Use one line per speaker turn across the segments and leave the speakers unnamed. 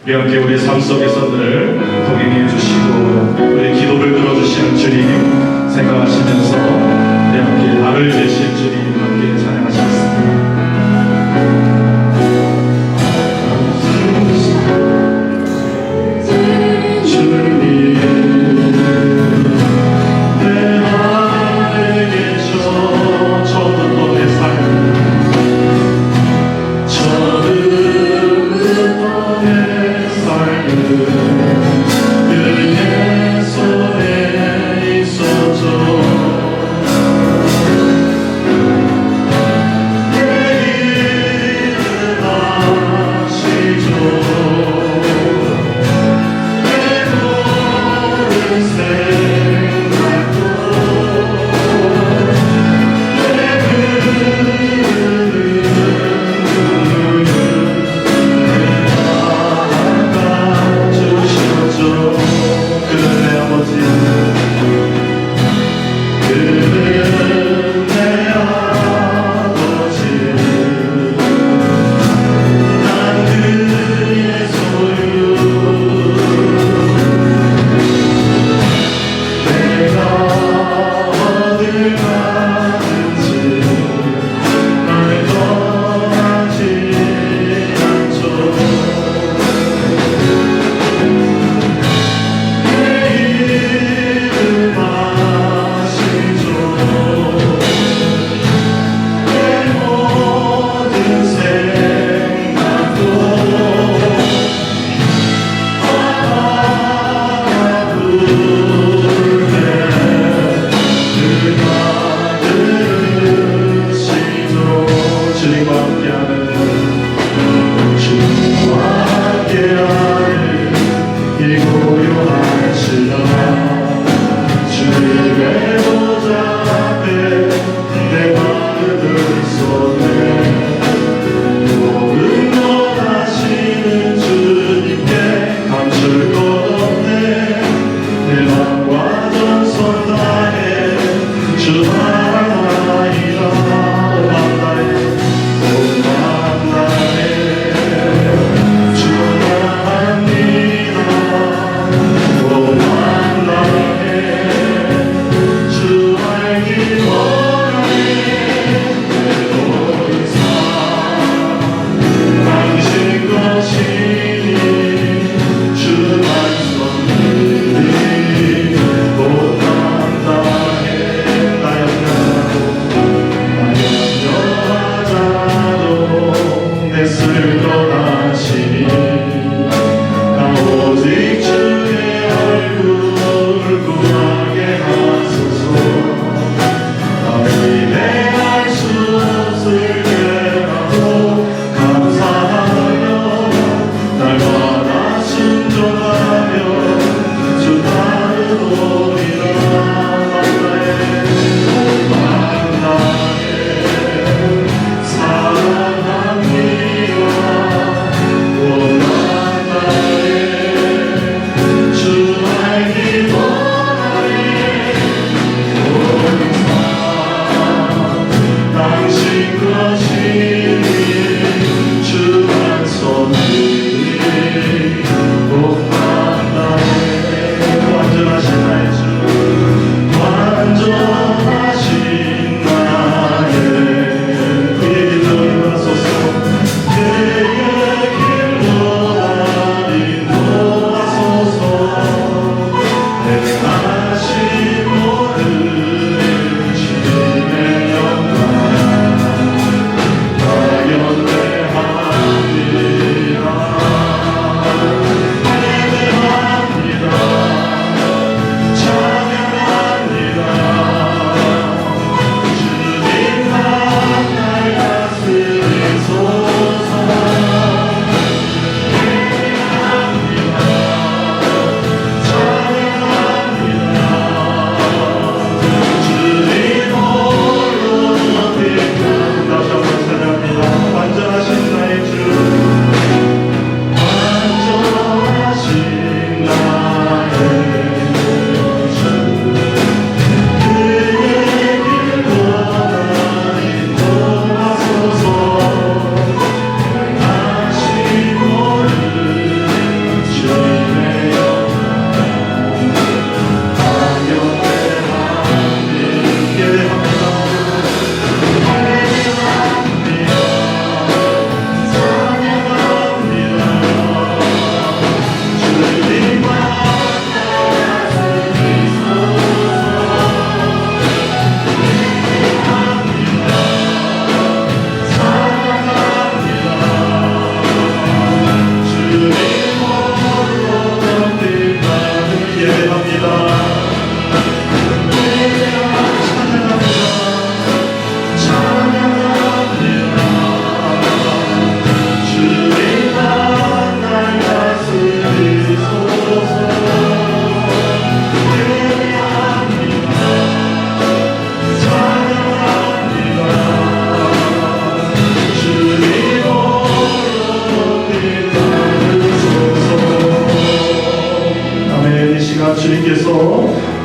우리 함께 우리 삶 속에서 늘 동행해 주시고 우리 기도를 들어주시는 주님 생각하시면서 우리 함께 나를 되실 주님 함께 찬양하시겠습니다.
그의 손에 있었죠.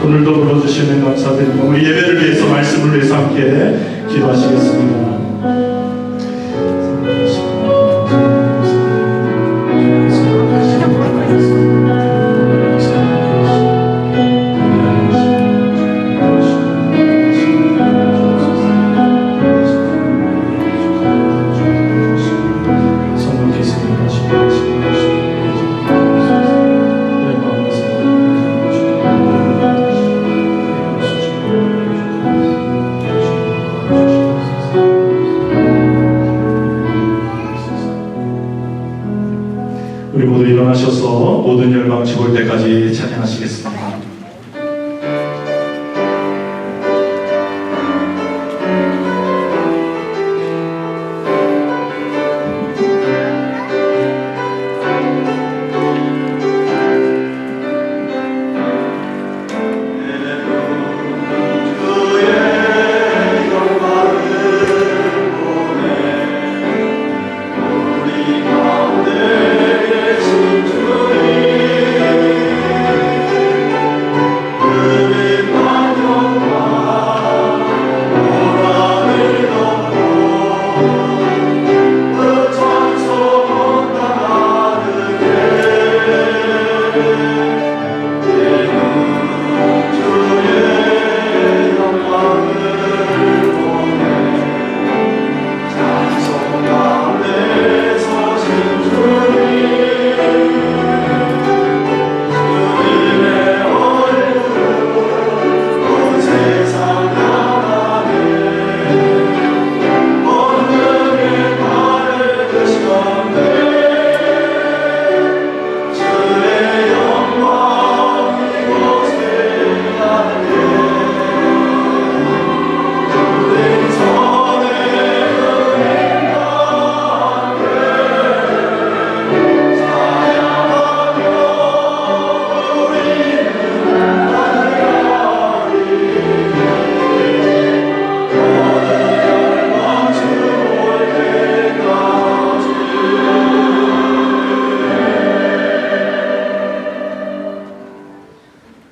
오늘도 불러주시는 감사드립니다. 우리 예배를 위해서, 말씀을 위해서 함께 기도하시겠습니다. 우리 모두 일어나셔서 모든 열방 죽을 때까지 찬양하시겠습니다.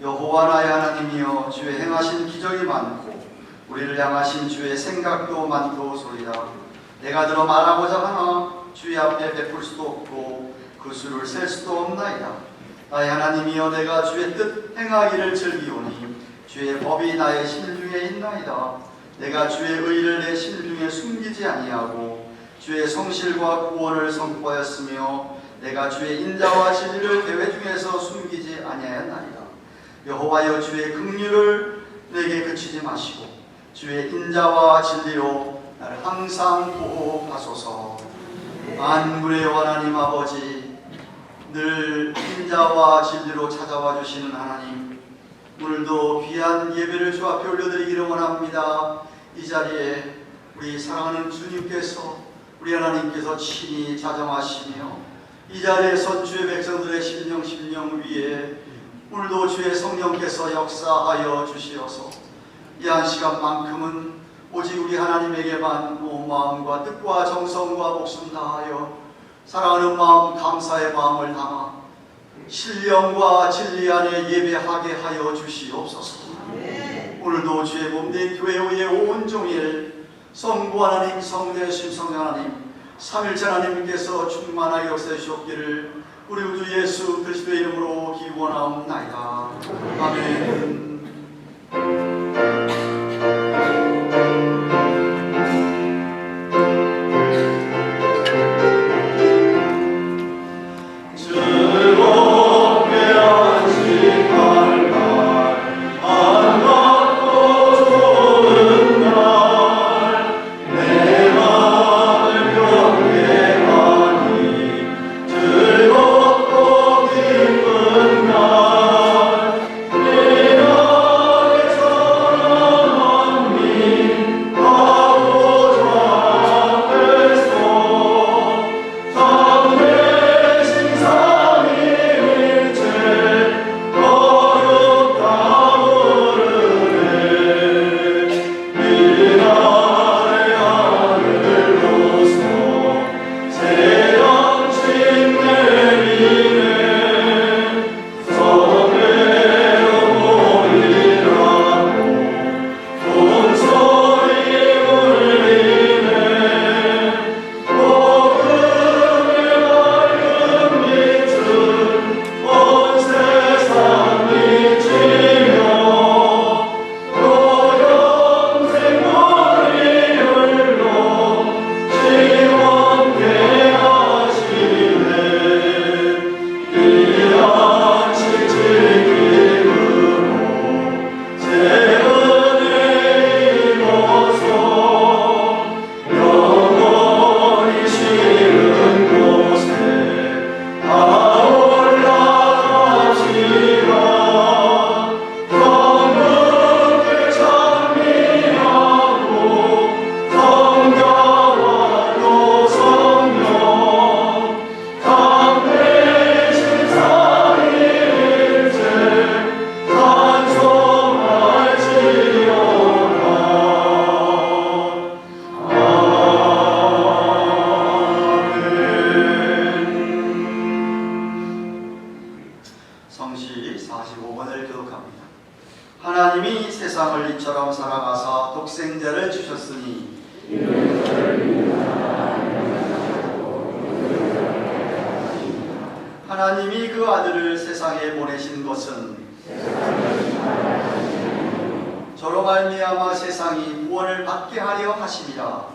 여호와 나의 하나님이여, 주의 행하신 기적이 많고 우리를 향하신 주의 생각도 많도소이다. 내가 들어 말하고자 하나 주의 앞에 베풀 수도 없고 그 수를 셀 수도 없나이다. 나의 하나님이여, 내가 주의 뜻 행하기를 즐기오니 주의 법이 나의 심중에 있나이다. 내가 주의 의를 내 심중에 숨기지 아니하고 주의 성실과 구원을 선포하였으며 내가 주의 인자와 진리를 대회 중에서 숨기지 아니하였나이다. 여호와여, 주의 긍휼을 내게 그치지 마시고 주의 인자와 진리로 나를 항상 보호하소서. 만군의 하나님 아버지, 늘 인자와 진리로 찾아와 주시는 하나님, 오늘도 귀한 예배를 주 앞에 올려드리기를 원합니다. 이 자리에 우리 사랑하는 주님께서, 우리 하나님께서 친히 자정하시며 이 자리에 선 주의 백성들의 심령 위에 오늘도 주의 성령께서 역사하여 주시어서 이 한 시간만큼은 오직 우리 하나님에게만 온 마음과 뜻과 정성과 목숨 다하여 사랑하는 마음, 감사의 마음을 담아 신령과 진리 안에 예배하게 하여 주시옵소서. 오늘도 주의 몸된 교회 위에 온종일 성부 하나님, 성대신 성령 하나님, 삼일째 하나님께서 충만하게 역사해 주셨기를 우리 구주 예수 그리스도의 이름으로 기원하옵나이다. 아멘.
즐겁고 기쁜 날
성시 45번을 교독합니다. 하나님이 세상을 이처럼 사랑하사 독생자를 주셨으니 하나님이 그 아들을 세상에 보내신 것은 저로 말미암아 세상이 구원을 받게 하려 하심이라.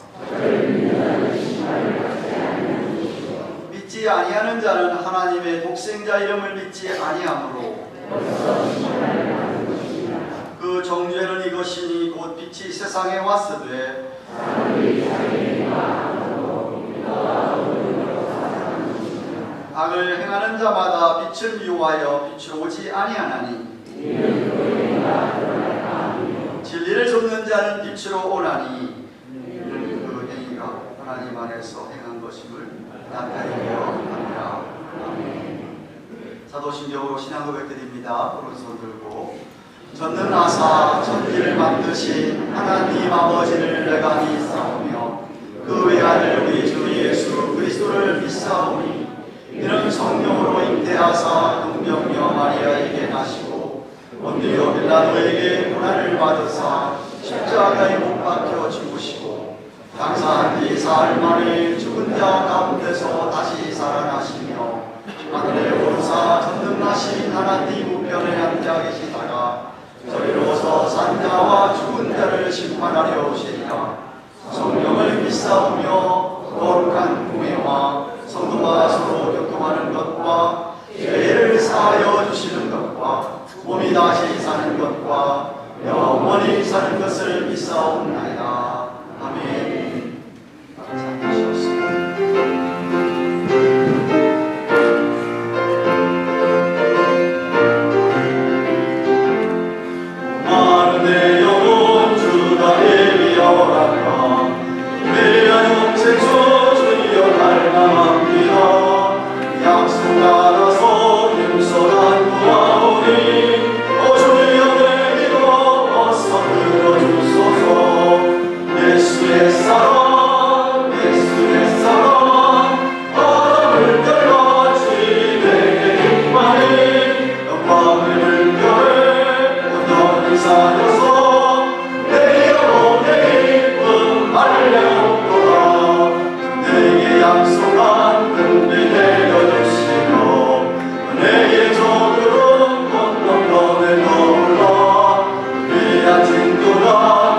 믿지 아니하는 자는 하나님의 독생자 이름을 믿지 아니하므로 그 정죄는 이것이니 곧 빛이 세상에 왔으되 악을 행하는 자마다 빛을 미워하여 빛으로 오지 아니하나니 진리를 좇는 자는 빛으로 오나니 이는 그 행위가 하나님 안에서 행한 것임을 나타내려 합니다. 사도신경으로 신앙 고백드립니다. 오른손 들고 전능하사 천지를 만드신 하나님 아버지를 내가 믿사오며 그 외아들 우리 주 예수 그리스도를 믿사오니 이는 성령으로 잉태하사 동정녀 마리아에게 나시고 본디오 빌라도에게 고난을 받으사 십자가에 못 박혀 죽으시고 장사한 뒤 사흘 만에 죽은 자 가운데서 다시 살아나시며 하늘에 오르사 전능하신 하나님 우편에 앉아 계시다가 저리로서 산자와 죽은 자를 심판하려 오시리라. 성령을 믿사오며 거룩한 공회와 성도가 서로 교통하는 것과 죄를 사하여 주시는 것과 몸이 다시 사는 것과 영원히 사는 것을 믿사옵나이다. 아멘. 마른 내 영혼 주가 예비하오라. 내 영생 주여 갈망합니다. 약속 알아서 힘써 간구하오니 주여 내 믿어 어서 들어주소서. 예수의 사랑 예수의 사랑 바람을 떨같이 내게 임하니 영광의 물결에 온전히 사여서 내 영혼의 기쁨 말려오거라. 내게 약속한 은비 내려주시며 내게 저들은 건너편에 떠올라. 위한 증거가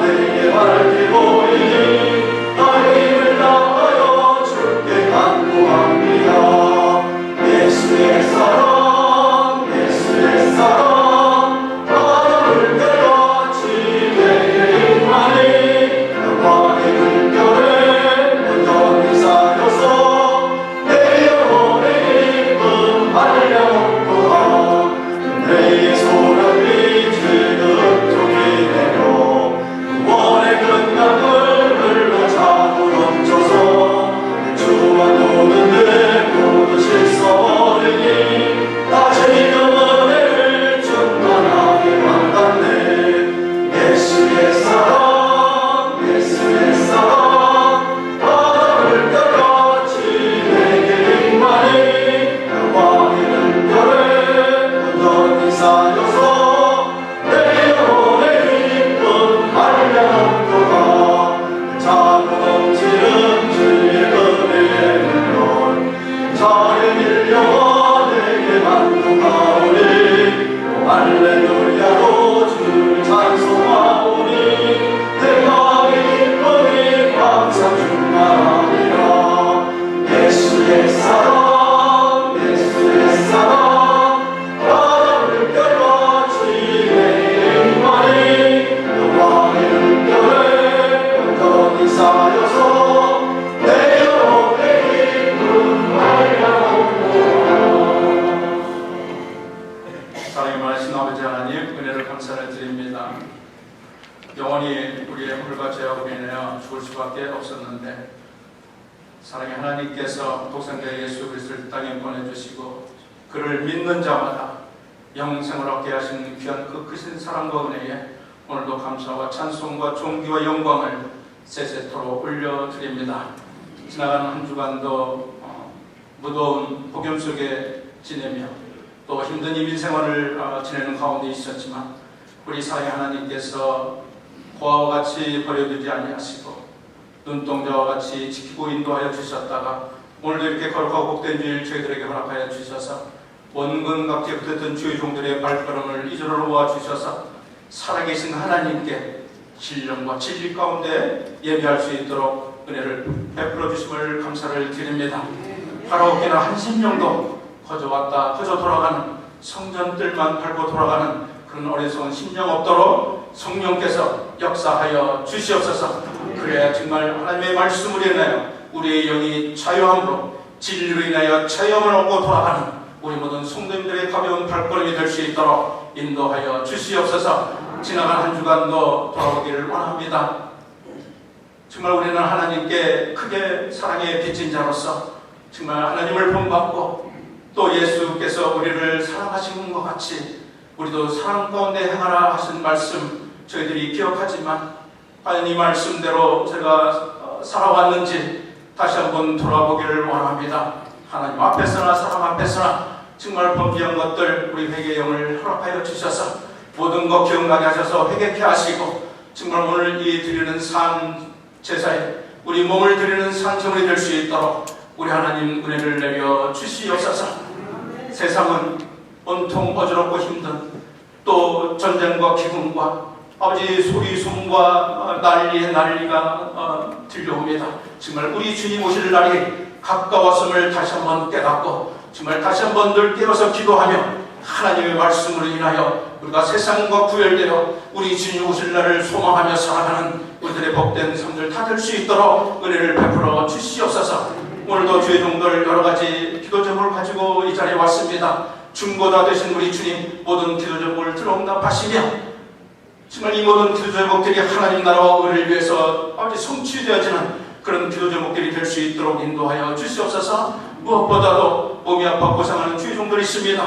내게 밝히 보이니 나의 힘을 다하여 주께 간구합니다. 예수의 사랑 예수의 사랑 바람을 때같이 내게 임하니 영광의 물결에 온전히 쌓여서 내 영혼의 기쁨 말려오거라. 내 소란이 지극히 내려 구원의 큰 강을 흘러 차고 넘쳐서 주와 노는데 모두 실서버리니 다시 그 은혜를 충만하게 받았네. 예수의 사랑 예수의 사랑 바람을 때같이 내게 임하니 영광의 물결에 온전히 쌓여서 내 영혼의 기쁨 말려오거라. 차고 넘치는 주의 은혜의 물결 자연 일려와 내게 만족하오니 할렐루야로 주를 찬송하오니 내 마음의 기쁨이 항상 충만하리라. 예수의 사랑 예수의 사랑 바람을 때같이 내게 임하니 영광의 물결에 온전히 쌓여서 내 영혼의 기쁨 말려오거라.
사랑의 말씀 아버지 하나님 은혜를 감사를 드립니다. 영원히 우리의 홀과 죄악으로 인하여 죽을 수밖에 없었는데 사랑의 하나님께서 독생자 예수 그리스도를 땅에 보내주시고 그를 믿는 자마다 영생을 얻게 하신 귀한 그 크신 사랑과 은혜에 오늘도 감사와 찬송과 존귀와 영광을 세세토록 올려드립니다. 지나가는 한 주간도 무더운 폭염 속에 지내며 또 힘든 이민 생활을 지내는 가운데 있었지만 우리 사랑의 하나님께서 고아와 같이 버려두지 아니하시고 눈동자와 같이 지키고 인도하여 주셨다가 오늘도 이렇게 거룩하고 복된 주일 저희들에게 허락하여 주셔서 원근 각지에 붙었던 주의 종들의 발걸음을 이리로 모아 주셔서 살아계신 하나님께 신령과 진리 가운데 예배할 수 있도록 은혜를 베풀어 주심을 감사를 드립니다. 바라옵기나 한 심령도 거저 왔다 거저 돌아가는 성전들만 밟고 돌아가는 그런 어리석은 심령 없도록 성령께서 역사하여 주시옵소서. 그래야 정말 하나님의 말씀으로 인하여 우리의 영이 자유함으로 진리로 인하여 자유함을 얻고 돌아가는 우리 모든 성도님들의 가벼운 발걸음이 될 수 있도록 인도하여 주시옵소서. 지나간 한 주간도 돌아오기를 원합니다. 정말 우리는 하나님께 크게 사랑에 빚진 자로서 정말 하나님을 본받고 또 예수께서 우리를 사랑하신 것 같이 우리도 사랑 가운데 행하라 하신 말씀 저희들이 기억하지만 과연 이 말씀대로 제가 살아왔는지 다시 한번 돌아보기를 원합니다. 하나님 앞에서나 사람 앞에서나 정말 범죄한 것들 우리 회개의 영을 허락하여 주셔서 모든 것 기억나게 하셔서 회개케 하시고 정말 오늘 이 드리는 산 제사에 우리 몸을 드리는 산성이 될 수 있도록 우리 하나님 은혜를 내려 주시옵소서. 세상은 온통 어지럽고 힘든 또 전쟁과 기근과 아버지 소리 소음과 난리가 들려옵니다. 정말 우리 주님 오실 날이 가까웠음을 다시 한번 깨닫고 정말 다시 한번 늘 깨어서 기도하며 하나님의 말씀으로 인하여 우리가 세상과 구별되어 우리 주님 오실 날을 소망하며 살아가는 우리들의 복된 삶들 다 될 수 있도록 은혜를 베풀어 주시옵소서. 오늘도 주의 종들 여러 가지 기도 제목을 가지고 이 자리에 왔습니다. 중보자 되신 우리 주님 모든 기도 제목을 들어응답하시며 정말 이 모든 기도 제목들이 하나님 나라와 의를 위해서 아버지 성취되어지는 그런 기도 제목들이 될 수 있도록 인도하여 주시옵소서. 무엇보다도 몸이 아파 고생하는 주의 종들이 있습니다.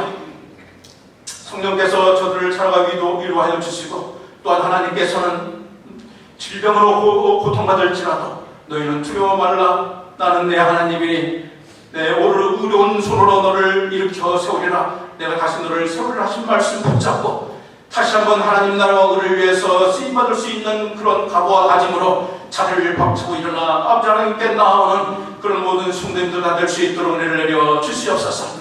성령께서 저들을 살아가 위로하여 주시고 또한 하나님께서는 질병으로 고통받을지라도 너희는 두려워 말라. 나는 내 하나님이니 내 의로운 손으로 너를 일으켜 세우리라. 내가 다시 너를 세우리라 하신 말씀 붙잡고 다시 한번 하나님 나라와 의를 위해서 쓰임받을 수 있는 그런 각오와 다짐으로 자리를 박차고 일어나 아버지 하나님께 나아오는 그런 모든 성도님들 다 될 수 있도록 은혜를 내려 주시옵소서.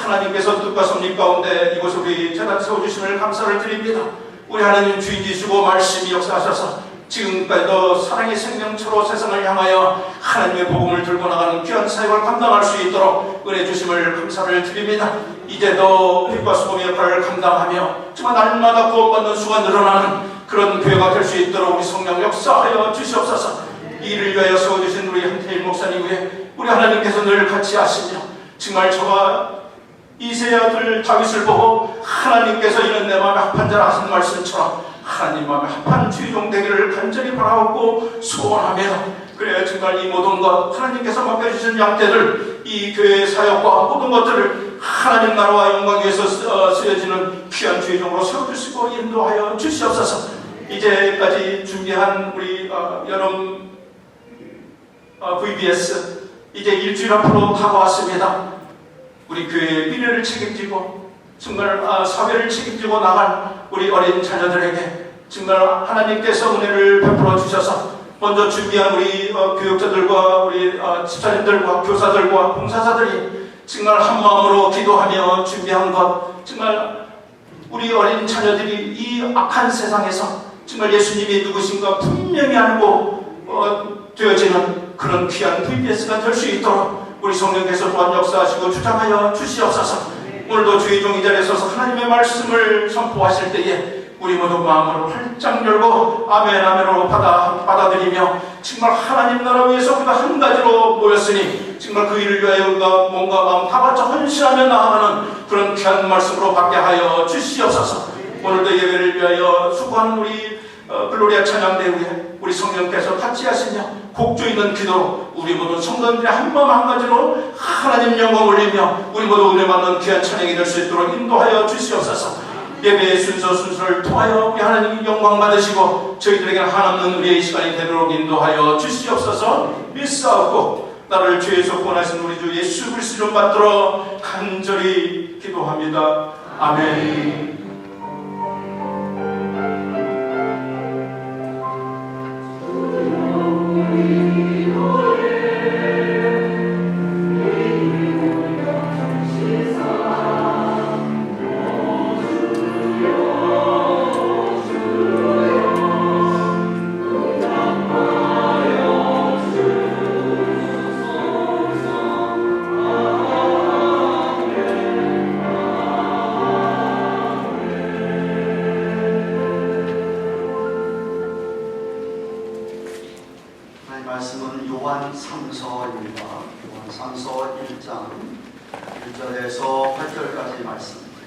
하나님께서 뜻과 섭리 가운데 이곳에 우리 재단 세워주심을 감사를 드립니다. 우리 하나님 주인이시고 말씀이 역사하셔서 지금까지도 사랑의 생명처로 세상을 향하여 하나님의 복음을 들고 나가는 귀한 사역을 감당할 수 있도록 은혜 주심을 감사를 드립니다. 이제도 빛과 소금의 역할을 감당하며 정말 날마다 구원받는 수가 늘어나는 그런 교회가 될 수 있도록 우리 성령 역사하여 주시옵소서. 이를 위하여 세워주신 우리 한태일 목사님 위에 우리 하나님께서 늘 같이 하시며 정말 저와 이세 아들 다윗을 보고 하나님께서 이는 내 마음에 합한 자라 하신 말씀처럼 하나님 마음에 합한 주의종 되기를 간절히 바라옵고 소원하며 그래야 정말 이 모든 것 하나님께서 맡겨주신 양떼들 이 교회의 사역과 모든 것들을 하나님 나라와 영광 위해서 쓰여지는 귀한 주의종으로 세워주시고 인도하여 주시옵소서. 이제까지 준비한 우리 여름 VBS 이제 일주일 앞으로 다가왔습니다. 우리 교회의 미래를 책임지고 정말 사회를 책임지고 나간 우리 어린 자녀들에게 정말 하나님께서 은혜를 베풀어 주셔서 먼저 준비한 우리 교육자들과 우리 집사님들과 교사들과 봉사자들이 정말 한 마음으로 기도하며 준비한 것 정말 우리 어린 자녀들이 이 악한 세상에서 정말 예수님이 누구신가 분명히 알고 되어지는 그런 귀한 VBS가 될 수 있도록 우리 성령께서 또한 역사하시고 주장하여 주시옵소서. 오늘도 주의 종 이 자리에 서서 하나님의 말씀을 선포하실 때에 우리 모두 마음으로 활짝 열고 아멘 아멘으로 받아들이며 정말 하나님 나라 위해서 우리가 한 가지로 모였으니 정말 그 일을 위하여 우리가 몸과 마음 다 바쳐 헌신하며 나아가는 그런 귀한 말씀으로 받게 하여 주시옵소서. 오늘도 예배를 위하여 수고하는 우리 글로리아 찬양대 위에 우리 성령께서 같이 하시며 곡조 있는 기도로 우리 모두 성도님들의 한 마음 한 가지로 하나님 영광 올리며 우리 모두 은혜 받는 귀한 찬양이 될 수 있도록 인도하여 주시옵소서. 예배의 순서를 통하여 우리 하나님 영광 받으시고 저희들에게 한없는 우리의 시간이 되도록 인도하여 주시옵소서. 믿사옵고 나를 죄에서 구원하신 우리 주 예수 그리스도를 받들어 간절히 기도합니다. 아멘.
하나님 말씀은 요한 3서입니다. 요한 3서 1장 1절에서 8절까지 말씀입니다.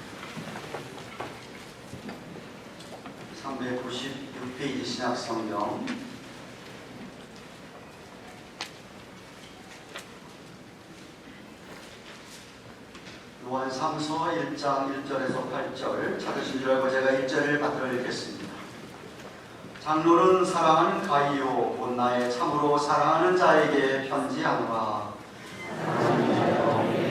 396페이지 신약성경 요한 3서 1장 1절에서 8절 찾으신 줄 알고 제가 1절을 받들어 읽겠습니다. 장로는 사랑하는 가이오 곧 나의 참으로 사랑하는 자에게 편지하노라.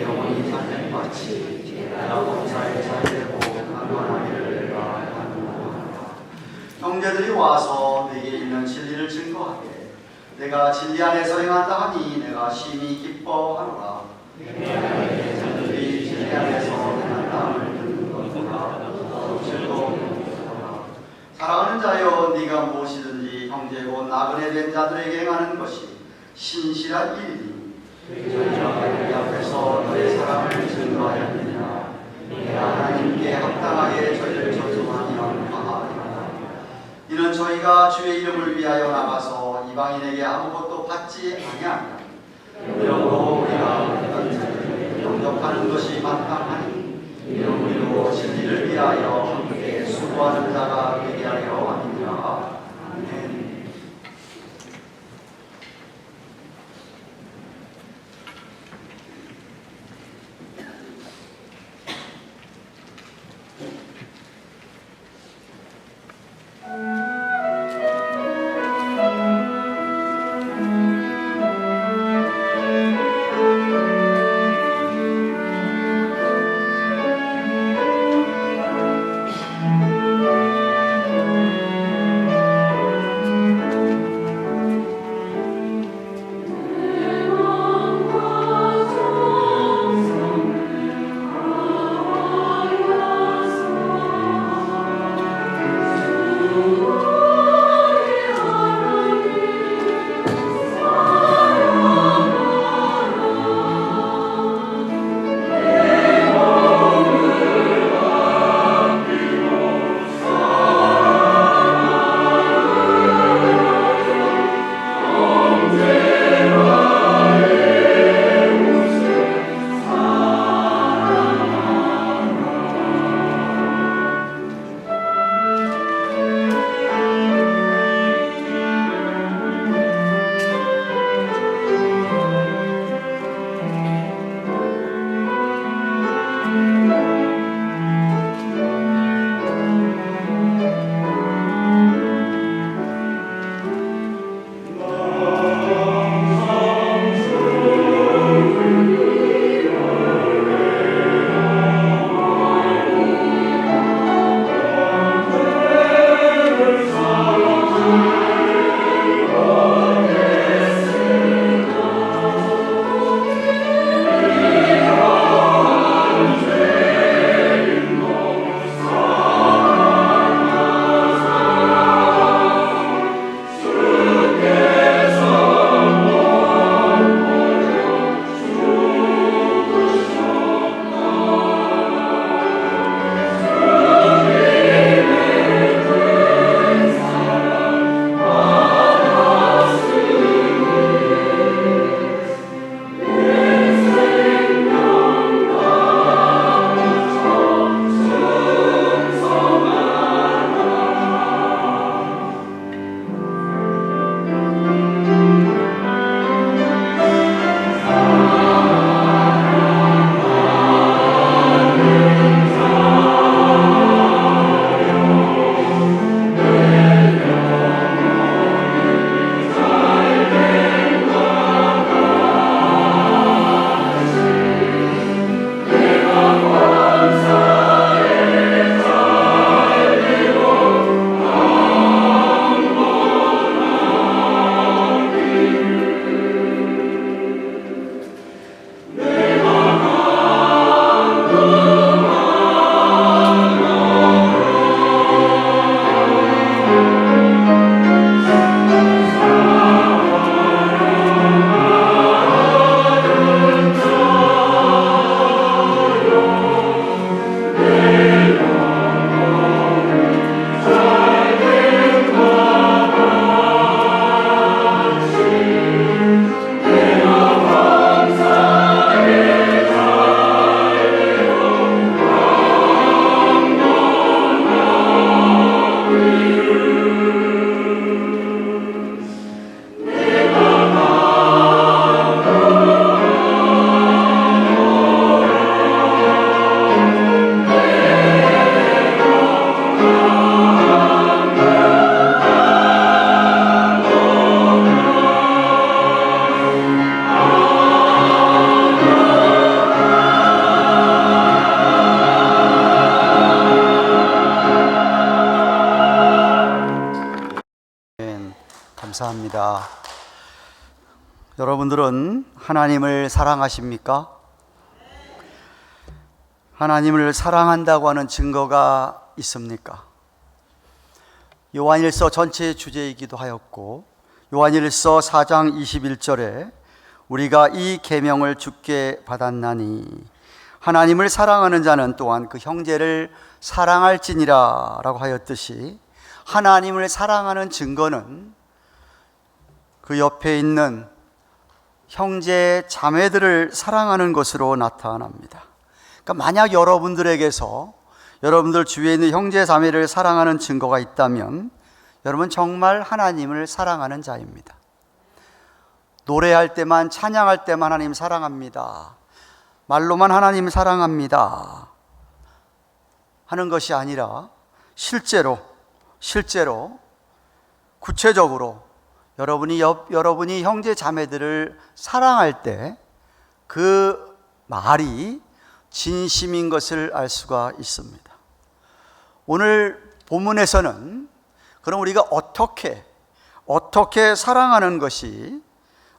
영원히 살림같이 내가 범사에 잘되고 강건하기를 내가 간구하노라. 형제들이 와서 내게 있는 진리를 증거하게 내가 진리 안에서 행한다 하니 내가 심히 기뻐하노라. 자들이 진리 안에서 행한다 함을 듣는 것보다 더욱 즐거운 사랑하는 자여 네가 무엇이든지 형제고 나그네 된 자들에게 행하는 것이 신실한 일이니 저희가 네 앞에서 너의 사랑을 증거하였느냐. 내가 하나님께 합당하게 저희를 저주하면 강하리라. 이는 저희가 주의 이름을 위하여 나가서 이방인에게 아무것도 받지 아니하며 이러므로 우리가 어떤 자들을 영접하는 것이 마땅하니 이는 우리로 진리를 위하여 함께 수고하는 자가 되게 하려 함이라. 아멘. 감사합니다. 여러분들은 하나님을 사랑하십니까? 하나님을 사랑한다고 하는 증거가 있습니까? 요한일서 전체의 주제이기도 하였고, 요한일서 4장 21절에 우리가 이 계명을 주께 받았나니 하나님을 사랑하는 자는 또한 그 형제를 사랑할지니라 라고 하였듯이, 하나님을 사랑하는 증거는 그 옆에 있는 형제 자매들을 사랑하는 것으로 나타납니다. 그러니까 만약 여러분들에게서 여러분들 주위에 있는 형제 자매를 사랑하는 증거가 있다면 여러분 정말 하나님을 사랑하는 자입니다. 노래할 때만, 찬양할 때만 하나님 사랑합니다, 말로만 하나님 사랑합니다 하는 것이 아니라 실제로 구체적으로 여러분이 형제 자매들을 사랑할 때 그 말이 진심인 것을 알 수가 있습니다. 오늘 본문에서는 그럼 우리가 어떻게 사랑하는 것이,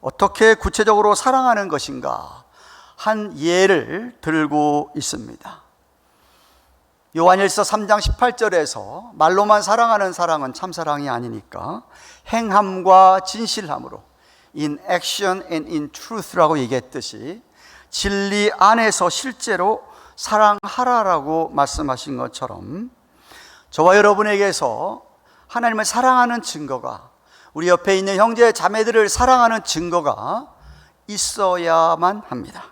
어떻게 구체적으로 사랑하는 것인가 한 예를 들고 있습니다. 요한일서 3장 18절에서 말로만 사랑하는 사랑은 참사랑이 아니니까 행함과 진실함으로, in action and in truth라고 얘기했듯이 진리 안에서 실제로 사랑하라라고 말씀하신 것처럼, 저와 여러분에게서 하나님을 사랑하는 증거가, 우리 옆에 있는 형제 자매들을 사랑하는 증거가 있어야만 합니다.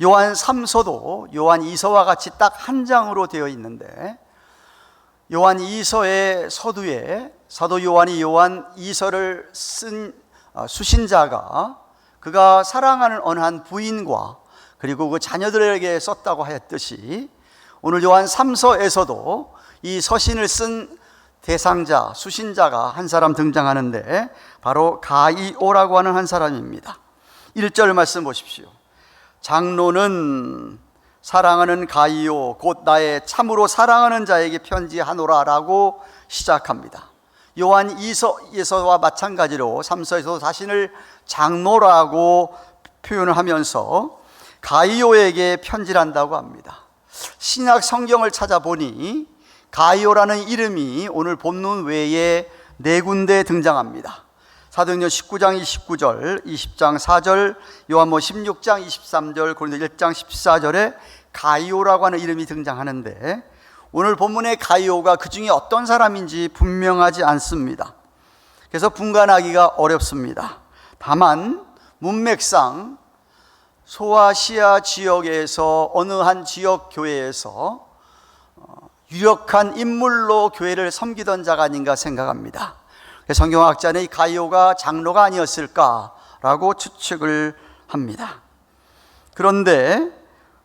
요한 3서도 요한 2서와 같이 딱 한 장으로 되어 있는데, 요한 2서의 서두에 사도 요한이 요한 2서를 쓴 수신자가 그가 사랑하는 어느 한 부인과 그리고 그 자녀들에게 썼다고 하였듯이, 오늘 요한 3서에서도 이 서신을 쓴 대상자, 수신자가 한 사람 등장하는데 바로 가이오라고 하는 한 사람입니다. 1절 말씀 보십시오. 장로는 사랑하는 가이오 곧 나의 참으로 사랑하는 자에게 편지하노라 라고 시작합니다. 요한 2서에서와 마찬가지로 3서에서도 자신을 장로라고 표현을 하면서 가이오에게 편지를 한다고 합니다. 신약 성경을 찾아보니 가이오라는 이름이 오늘 본문 외에 4군데 등장합니다. 사도행전 19장 29절, 20장 4절, 요한복음 16장 23절, 고린도 1장 14절에 가이오라고 하는 이름이 등장하는데, 오늘 본문의 가이오가 그 중에 어떤 사람인지 분명하지 않습니다. 그래서 분간하기가 어렵습니다. 다만 문맥상 소아시아 지역에서 어느 한 지역 교회에서 유력한 인물로 교회를 섬기던 자가 아닌가 생각합니다. 성경학자는 이 가이오가 장로가 아니었을까라고 추측을 합니다. 그런데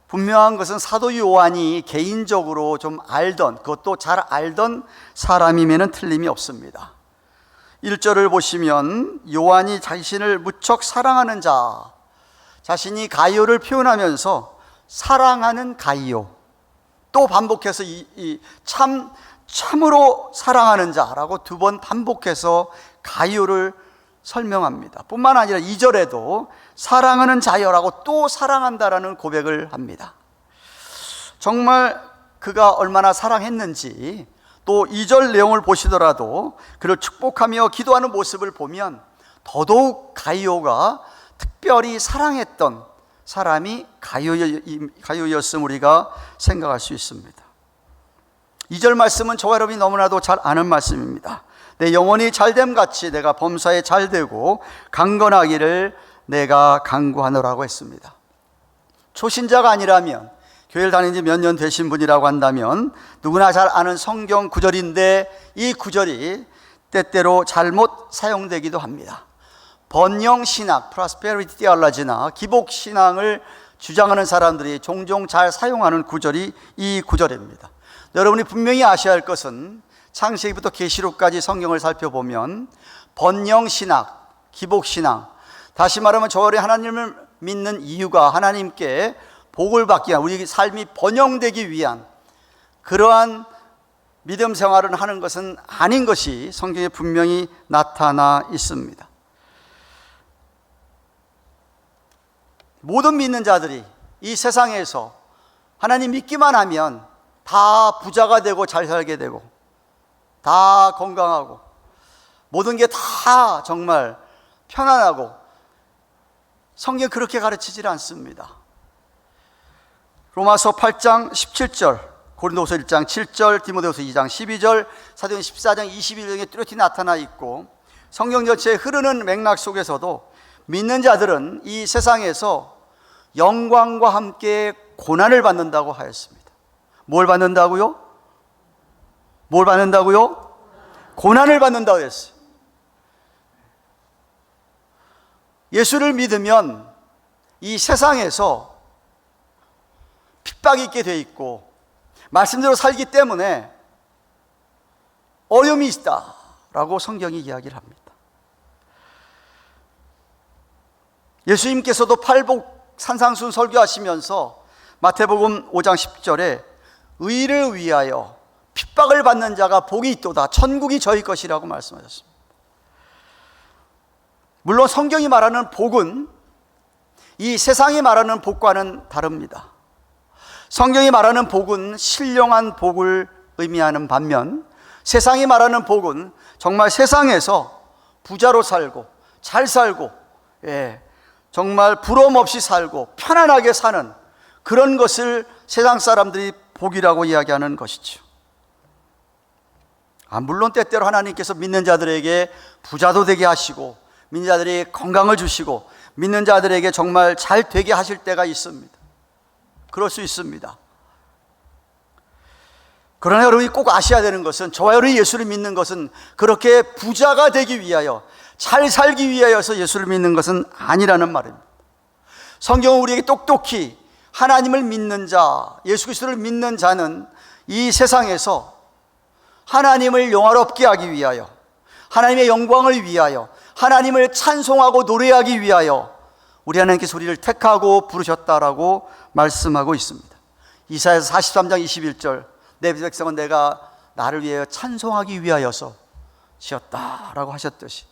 분명한 것은 사도 요한이 개인적으로 좀 알던, 그것도 잘 알던 사람이면 틀림이 없습니다. 1절을 보시면 요한이 자신을 무척 사랑하는 자, 자신이 가이오를 표현하면서 사랑하는 가이오, 또 반복해서 참으로 사랑하는 자라고 2번 반복해서 가이오를 설명합니다. 뿐만 아니라 2절에도 사랑하는 자여라고 또 사랑한다라는 고백을 합니다. 정말 그가 얼마나 사랑했는지, 또 2절 내용을 보시더라도 그를 축복하며 기도하는 모습을 보면 더더욱 가이오가 특별히 사랑했던 사람이 가이오였음을 우리가 생각할 수 있습니다. 2절 말씀은 저와 여러분이 너무나도 잘 아는 말씀입니다. 내 영혼이 잘됨같이 내가 범사에 잘되고 강건하기를 내가 간구하노라고 했습니다. 초신자가 아니라면, 교회를 다닌 지 몇 년 되신 분이라고 한다면 누구나 잘 아는 성경 구절인데, 이 구절이 때때로 잘못 사용되기도 합니다. 번영신학, 프로스페리티 디얼러지나 기복신앙을 주장하는 사람들이 종종 잘 사용하는 구절이 이 구절입니다. 여러분이 분명히 아셔야 할 것은 창세기부터 계시록까지 성경을 살펴보면 번영신학, 기복신앙, 다시 말하면 저희 하나님을 믿는 이유가 하나님께 복을 받기 위한, 우리 삶이 번영되기 위한 그러한 믿음 생활을 하는 것은 아닌 것이 성경에 분명히 나타나 있습니다. 모든 믿는 자들이 이 세상에서 하나님 믿기만 하면 다 부자가 되고 잘 살게 되고 다 건강하고 모든 게 다 정말 편안하고, 성경 그렇게 가르치질 않습니다. 로마서 8장 17절, 고린도서 1장 7절, 디모데후서 2장 12절, 사도행 14장 21절에 뚜렷이 나타나 있고, 성경 전체에 흐르는 맥락 속에서도 믿는 자들은 이 세상에서 영광과 함께 고난을 받는다고 하였습니다. 뭘 받는다고요? 뭘 받는다고요? 고난을 받는다고 했어요. 예수를 믿으면 이 세상에서 핍박이 있게 돼 있고 말씀대로 살기 때문에 어려움이 있다라고 성경이 이야기를 합니다. 예수님께서도 팔복 산상순 설교하시면서 마태복음 5장 10절에 의를 위하여 핍박을 받는 자가 복이 있도다, 천국이 저희 것이라고 말씀하셨습니다. 물론 성경이 말하는 복은 이 세상이 말하는 복과는 다릅니다. 성경이 말하는 복은 신령한 복을 의미하는 반면, 세상이 말하는 복은 정말 세상에서 부자로 살고 잘 살고, 정말 부러움 없이 살고 편안하게 사는 그런 것을 세상 사람들이 복이라고 이야기하는 것이죠. 물론 때때로 하나님께서 믿는 자들에게 부자도 되게 하시고 믿는 자들이 건강을 주시고 믿는 자들에게 정말 잘 되게 하실 때가 있습니다. 그럴 수 있습니다. 그러나 여러분이 꼭 아셔야 되는 것은, 저와 여러분이 예수를 믿는 것은 그렇게 부자가 되기 위하여 잘 살기 위하여서 예수를 믿는 것은 아니라는 말입니다. 성경은 우리에게 똑똑히 하나님을 믿는 자, 예수 그리스도를 믿는 자는 이 세상에서 하나님을 영화롭게 하기 위하여, 하나님의 영광을 위하여, 하나님을 찬송하고 노래하기 위하여 우리 하나님께서 우리를 택하고 부르셨다라고 말씀하고 있습니다. 이사야서 43장 21절, 내 백성은 내가 나를 위하여 찬송하기 위하여서 지었다라고 하셨듯이,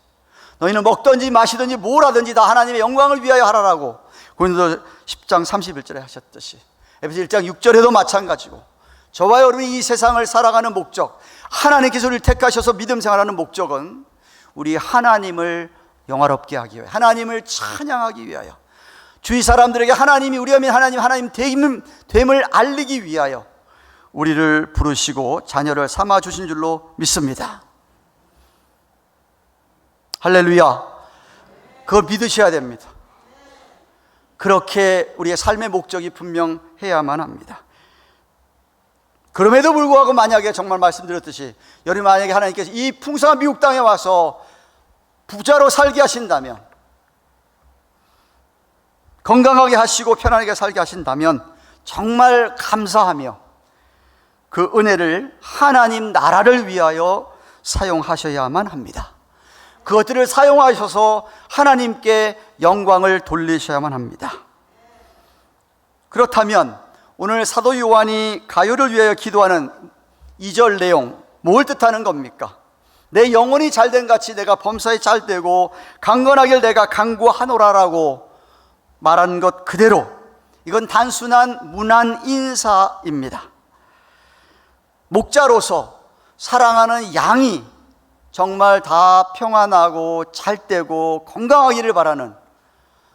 너희는 먹든지 마시든지 뭘 하든지 다 하나님의 영광을 위하여 하라라고 고린도서 10장 31절에 하셨듯이, 에베소 1장 6절에도 마찬가지고, 저와 여러분이 이 세상을 살아가는 목적, 하나님께서 우리를 택하셔서 믿음 생활하는 목적은 우리 하나님을 영화롭게 하기 위하여, 하나님을 찬양하기 위하여, 주위 사람들에게 하나님이, 우리가 믿는 하나님 됨을 알리기 위하여 우리를 부르시고 자녀를 삼아 주신 줄로 믿습니다. 할렐루야. 그걸 믿으셔야 됩니다. 그렇게 우리의 삶의 목적이 분명해야만 합니다. 그럼에도 불구하고 만약에 정말 말씀드렸듯이, 여러분 만약에 하나님께서 이 풍성한 미국 땅에 와서 부자로 살게 하신다면, 건강하게 하시고 편안하게 살게 하신다면 정말 감사하며 그 은혜를 하나님 나라를 위하여 사용하셔야만 합니다. 그것들을 사용하셔서 하나님께 영광을 돌리셔야만 합니다. 그렇다면 오늘 사도 요한이 가요를 위하여 기도하는 2절 내용, 뭘 뜻하는 겁니까? 내 영혼이 잘된 같이 내가 범사에 잘되고 강건하길 내가 간구하노라라고 말한 것 그대로, 이건 단순한 문안 인사입니다. 목자로서 사랑하는 양이 정말 다 평안하고 잘되고 건강하기를 바라는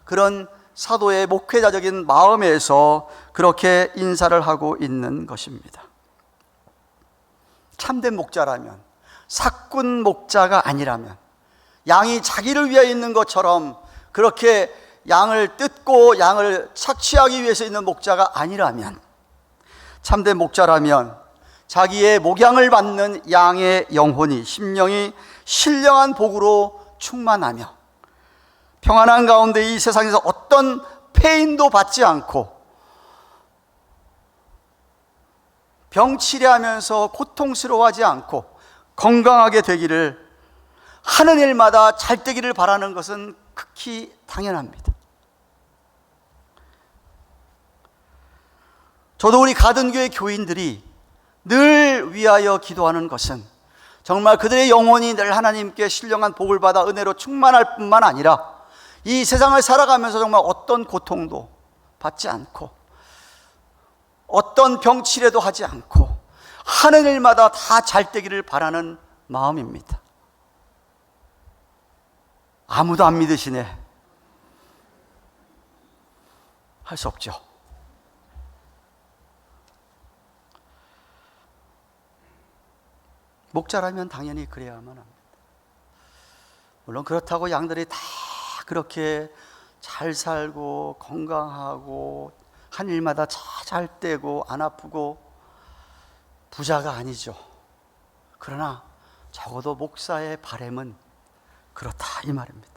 그런 사도의 목회자적인 마음에서 그렇게 인사를 하고 있는 것입니다. 참된 목자라면, 사꾼 목자가 아니라면, 양이 자기를 위해 있는 것처럼 그렇게 양을 뜯고 양을 착취하기 위해서 있는 목자가 아니라면, 참된 목자라면 자기의 목양을 받는 양의 영혼이, 심령이 신령한 복으로 충만하며 평안한 가운데 이 세상에서 어떤 페인도 받지 않고 병치레하면서 고통스러워하지 않고 건강하게 되기를, 하는 일마다 잘 되기를 바라는 것은 극히 당연합니다. 저도 우리 가든교회 교인들이 늘 위하여 기도하는 것은 정말 그들의 영혼이 늘 하나님께 신령한 복을 받아 은혜로 충만할 뿐만 아니라 이 세상을 살아가면서 정말 어떤 고통도 받지 않고 어떤 병치레도 하지 않고 하는 일마다 다 잘 되기를 바라는 마음입니다. 아무도 안 믿으시네. 할 수 없죠. 목자라면 당연히 그래야만 합니다. 물론 그렇다고 양들이 다 그렇게 잘 살고 건강하고 한 일마다 잘 되고 안 아프고 부자가 아니죠. 그러나 적어도 목사의 바람은 그렇다 이 말입니다.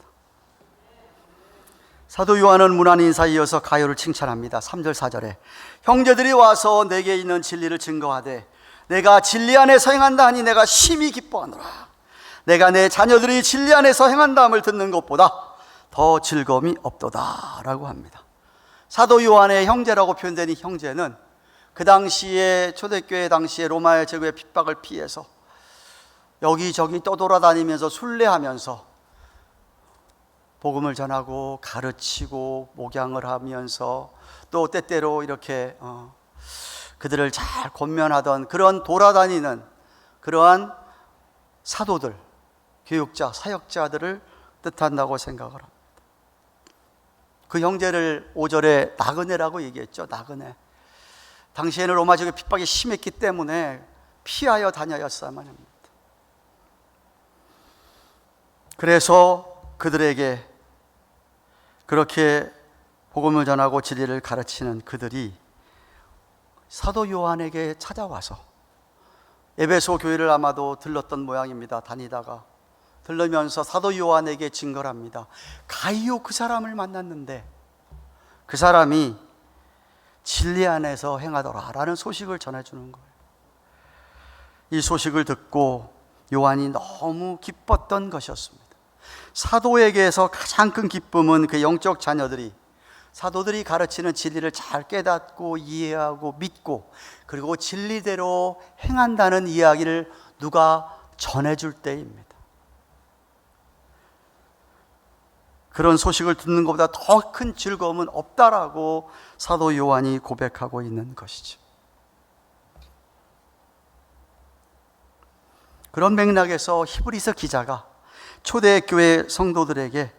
사도 요한은 문안 인사에 이어서 가요를 칭찬합니다. 3절 4절에 형제들이 와서 내게 있는 진리를 증거하되 내가 진리 안에서 행한다 하니 내가 심히 기뻐하노라. 내가 내 자녀들이 진리 안에서 행한다함을 듣는 것보다 더 즐거움이 없도다 라고 합니다. 사도 요한의 형제라고 표현된 이 형제는 그 당시에 초대교회 당시에 로마의 제국의 핍박을 피해서 여기저기 떠돌아다니면서 순례하면서 복음을 전하고 가르치고 목양을 하면서 또 때때로 이렇게 그들을 잘 권면하던 그런 돌아다니는 그러한 사도들, 교육자, 사역자들을 뜻한다고 생각을 합니다. 그 형제를 5절에 나그네라고 얘기했죠. 나그네. 당시에는 로마 제국의 핍박이 심했기 때문에 피하여 다녀야만 합니다. 그래서 그들에게 그렇게 복음을 전하고 진리를 가르치는 그들이 사도 요한에게 찾아와서 에베소 교회를 아마도 들렀던 모양입니다. 다니다가 들르면서 사도 요한에게 증거를 합니다. 가이오 그 사람을 만났는데 그 사람이 진리 안에서 행하더라 라는 소식을 전해주는 거예요. 이 소식을 듣고 요한이 너무 기뻤던 것이었습니다. 사도에게서 가장 큰 기쁨은 그 영적 자녀들이 사도들이 가르치는 진리를 잘 깨닫고 이해하고 믿고 그리고 진리대로 행한다는 이야기를 누가 전해줄 때입니다. 그런 소식을 듣는 것보다 더 큰 즐거움은 없다라고 사도 요한이 고백하고 있는 것이죠. 그런 맥락에서 히브리서 기자가 초대교회 성도들에게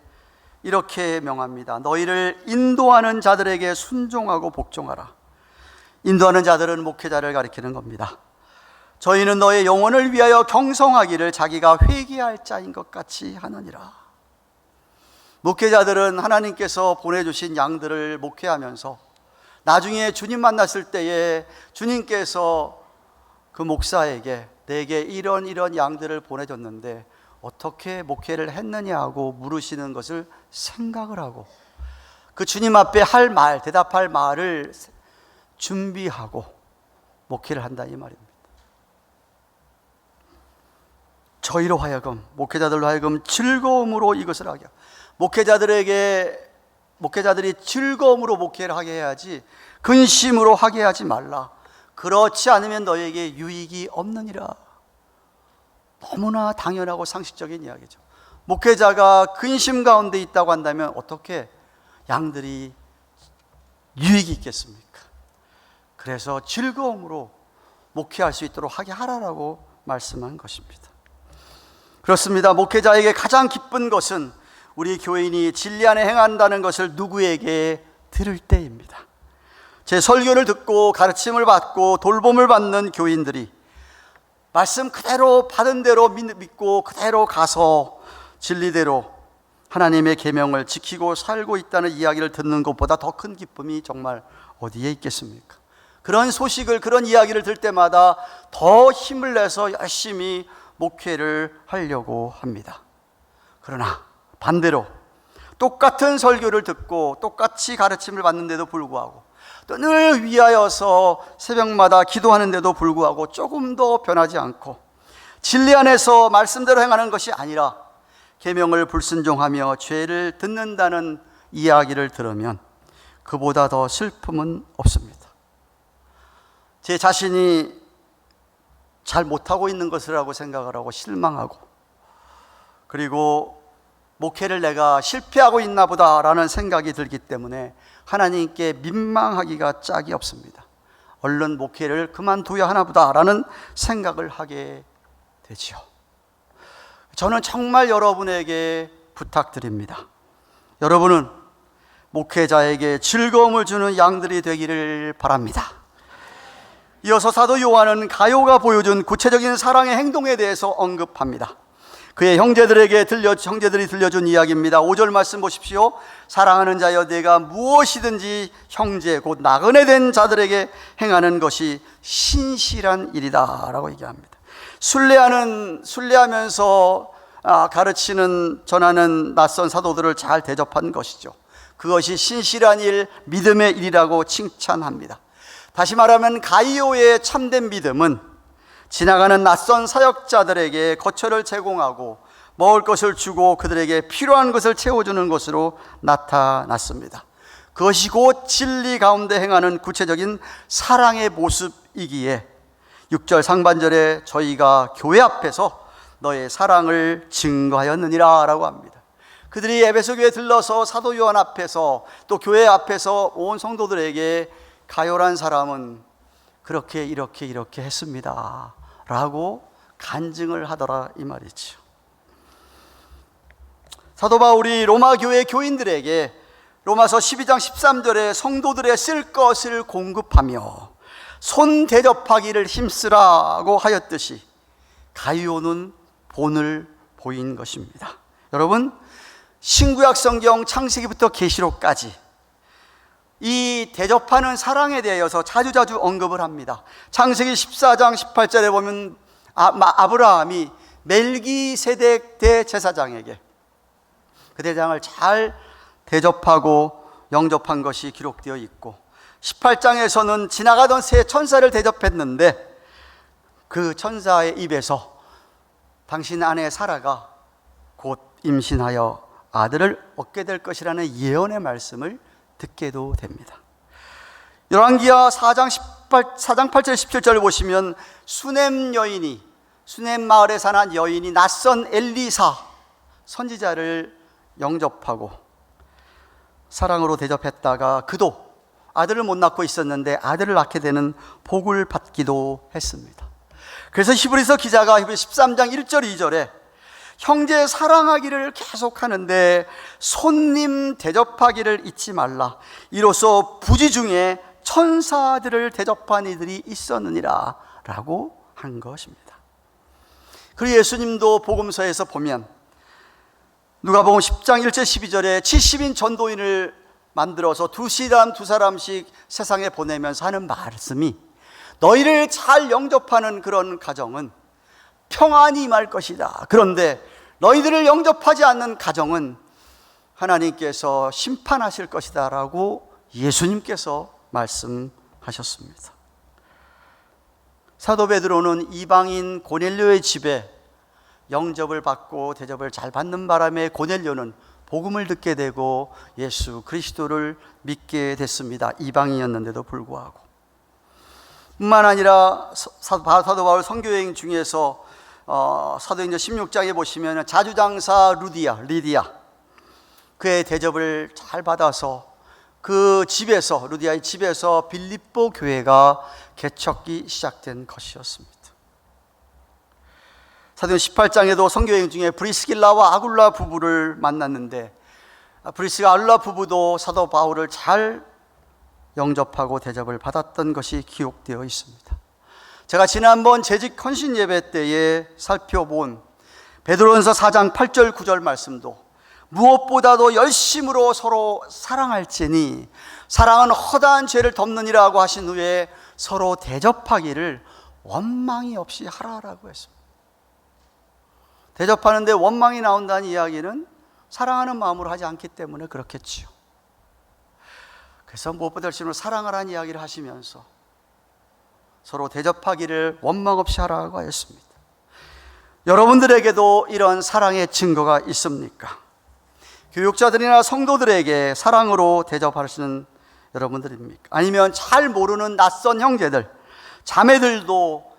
이렇게 명합니다. 너희를 인도하는 자들에게 순종하고 복종하라. 인도하는 자들은 목회자를 가리키는 겁니다. 저희는 너의 영혼을 위하여 경성하기를 자기가 회개할 자인 것 같이 하느니라. 목회자들은 하나님께서 보내주신 양들을 목회하면서 나중에 주님 만났을 때에 주님께서 그 목사에게 내게 이런 양들을 보내줬는데 어떻게 목회를 했느냐고 물으시는 것을 생각을 하고 그 주님 앞에 할 말, 대답할 말을 준비하고 목회를 한다 이 말입니다. 저희로 하여금, 목회자들로 하여금 즐거움으로 이것을 하게, 목회자들이 즐거움으로 목회를 하게 해야지 근심으로 하게 하지 말라. 그렇지 않으면 너에게 유익이 없느니라. 너무나 당연하고 상식적인 이야기죠. 목회자가 근심 가운데 있다고 한다면 어떻게 양들이 유익이 있겠습니까? 그래서 즐거움으로 목회할 수 있도록 하게 하라라고 말씀한 것입니다. 그렇습니다. 목회자에게 가장 기쁜 것은 우리 교인이 진리 안에 행한다는 것을 누구에게 들을 때입니다. 제 설교를 듣고 가르침을 받고 돌봄을 받는 교인들이 말씀 그대로 받은 대로 믿고 그대로 가서 진리대로 하나님의 계명을 지키고 살고 있다는 이야기를 듣는 것보다 더 큰 기쁨이 정말 어디에 있겠습니까? 그런 소식을, 그런 이야기를 들을 때마다 더 힘을 내서 열심히 목회를 하려고 합니다. 그러나 반대로 똑같은 설교를 듣고 똑같이 가르침을 받는데도 불구하고 또 늘 위하여서 새벽마다 기도하는데도 불구하고 조금 더 변하지 않고 진리 안에서 말씀대로 행하는 것이 아니라 계명을 불순종하며 죄를 듣는다는 이야기를 들으면 그보다 더 슬픔은 없습니다. 제 자신이 잘 못하고 있는 것이라고 생각을 하고 실망하고, 그리고 목회를 내가 실패하고 있나 보다라는 생각이 들기 때문에 하나님께 민망하기가 짝이 없습니다. 얼른 목회를 그만둬야 하나 보다라는 생각을 하게 되지요. 저는 정말 여러분에게 부탁드립니다. 여러분은 목회자에게 즐거움을 주는 양들이 되기를 바랍니다. 이어서 사도 요한은 가룟가 보여준 구체적인 사랑의 행동에 대해서 언급합니다. 그의 형제들이 들려준 이야기입니다. 5절 말씀 보십시오. 사랑하는 자여, 내가 무엇이든지 형제 곧 나그네 된 자들에게 행하는 것이 신실한 일이다 라고 얘기합니다. 순례하면서 가르치는, 전하는 낯선 사도들을 잘 대접한 것이죠. 그것이 신실한 일, 믿음의 일이라고 칭찬합니다. 다시 말하면 가이오의 참된 믿음은 지나가는 낯선 사역자들에게 거처를 제공하고 먹을 것을 주고 그들에게 필요한 것을 채워주는 것으로 나타났습니다. 그것이 곧 진리 가운데 행하는 구체적인 사랑의 모습이기에 6절 상반절에 저희가 교회 앞에서 너의 사랑을 증거하였느니라 라고 합니다. 그들이 에베소 교회에 들러서 사도 요한 앞에서 또 교회 앞에서 온 성도들에게 가요란 사람은 그렇게 이렇게 했습니다 라고 간증을 하더라 이 말이죠. 사도 바울이 로마 교회 교인들에게 로마서 12장 13절에 성도들의 쓸 것을 공급하며 손 대접하기를 힘쓰라고 하였듯이 가이오는 본을 보인 것입니다. 여러분, 신구약 성경 창세기부터 계시록까지 이 대접하는 사랑에 대해서 자주자주 언급을 합니다. 창세기 14장 18절에 보면 아브라함이 멜기세덱 대제사장에게 그 대장을 잘 대접하고 영접한 것이 기록되어 있고, 18장에서는 지나가던 세 천사를 대접했는데 그 천사의 입에서 당신 아내 사라가 곧 임신하여 아들을 얻게 될 것이라는 예언의 말씀을 듣게도 됩니다. 열왕기하 4장 8절 17절을 보시면 수넴 마을에 사는 여인이 낯선 엘리사 선지자를 영접하고 사랑으로 대접했다가 그도 아들을 못 낳고 있었는데 아들을 낳게 되는 복을 받기도 했습니다. 그래서 히브리서 기자가 히브리 13장 1절 2절에 형제 사랑하기를 계속하는데 손님 대접하기를 잊지 말라. 이로써 부지 중에 천사들을 대접한 이들이 있었느니라 라고 한 것입니다. 그리고 예수님도 복음서에서 보면 누가복음 10장 1절 12절에 70인 전도인을 만들어서 두 사람씩 세상에 보내면서 하는 말씀이, 너희를 잘 영접하는 그런 가정은 평안이 임할 것이다. 그런데 너희들을 영접하지 않는 가정은 하나님께서 심판하실 것이다 라고 예수님께서 말씀하셨습니다. 사도 베드로는 이방인 고넬료의 집에 영접을 받고 대접을 잘 받는 바람에 고넬료는 복음을 듣게 되고 예수 그리스도를 믿게 됐습니다. 이방인이었는데도 불구하고. 뿐만 아니라 사도 바울 선교여행 중에서 사도행전 16장에 보시면 자주장사 리디아 그의 대접을 잘 받아서 그 집에서, 루디아의 집에서 빌립보 교회가 개척이 시작된 것이었습니다. 사도행전 18장에도 선교여행 중에 브리스길라와 아굴라 부부를 만났는데 브리스가 아굴라 부부도 사도 바울을 잘 영접하고 대접을 받았던 것이 기록되어 있습니다. 제가 지난번 재직 헌신 예배 때에 살펴본 베드로전서 4장 8절 9절 말씀도 무엇보다도 열심으로 서로 사랑할지니 사랑은 허다한 죄를 덮느니라고 하신 후에 서로 대접하기를 원망이 없이 하라라고 했습니다. 대접하는데 원망이 나온다는 이야기는 사랑하는 마음으로 하지 않기 때문에 그렇겠지요. 그래서 무엇보다 열심히 사랑하라는 이야기를 하시면서 서로 대접하기를 원망 없이 하라고 하였습니다. 여러분들에게도 이런 사랑의 증거가 있습니까? 교육자들이나 성도들에게 사랑으로 대접하시는 여러분들입니까? 아니면 잘 모르는 낯선 형제들, 자매들도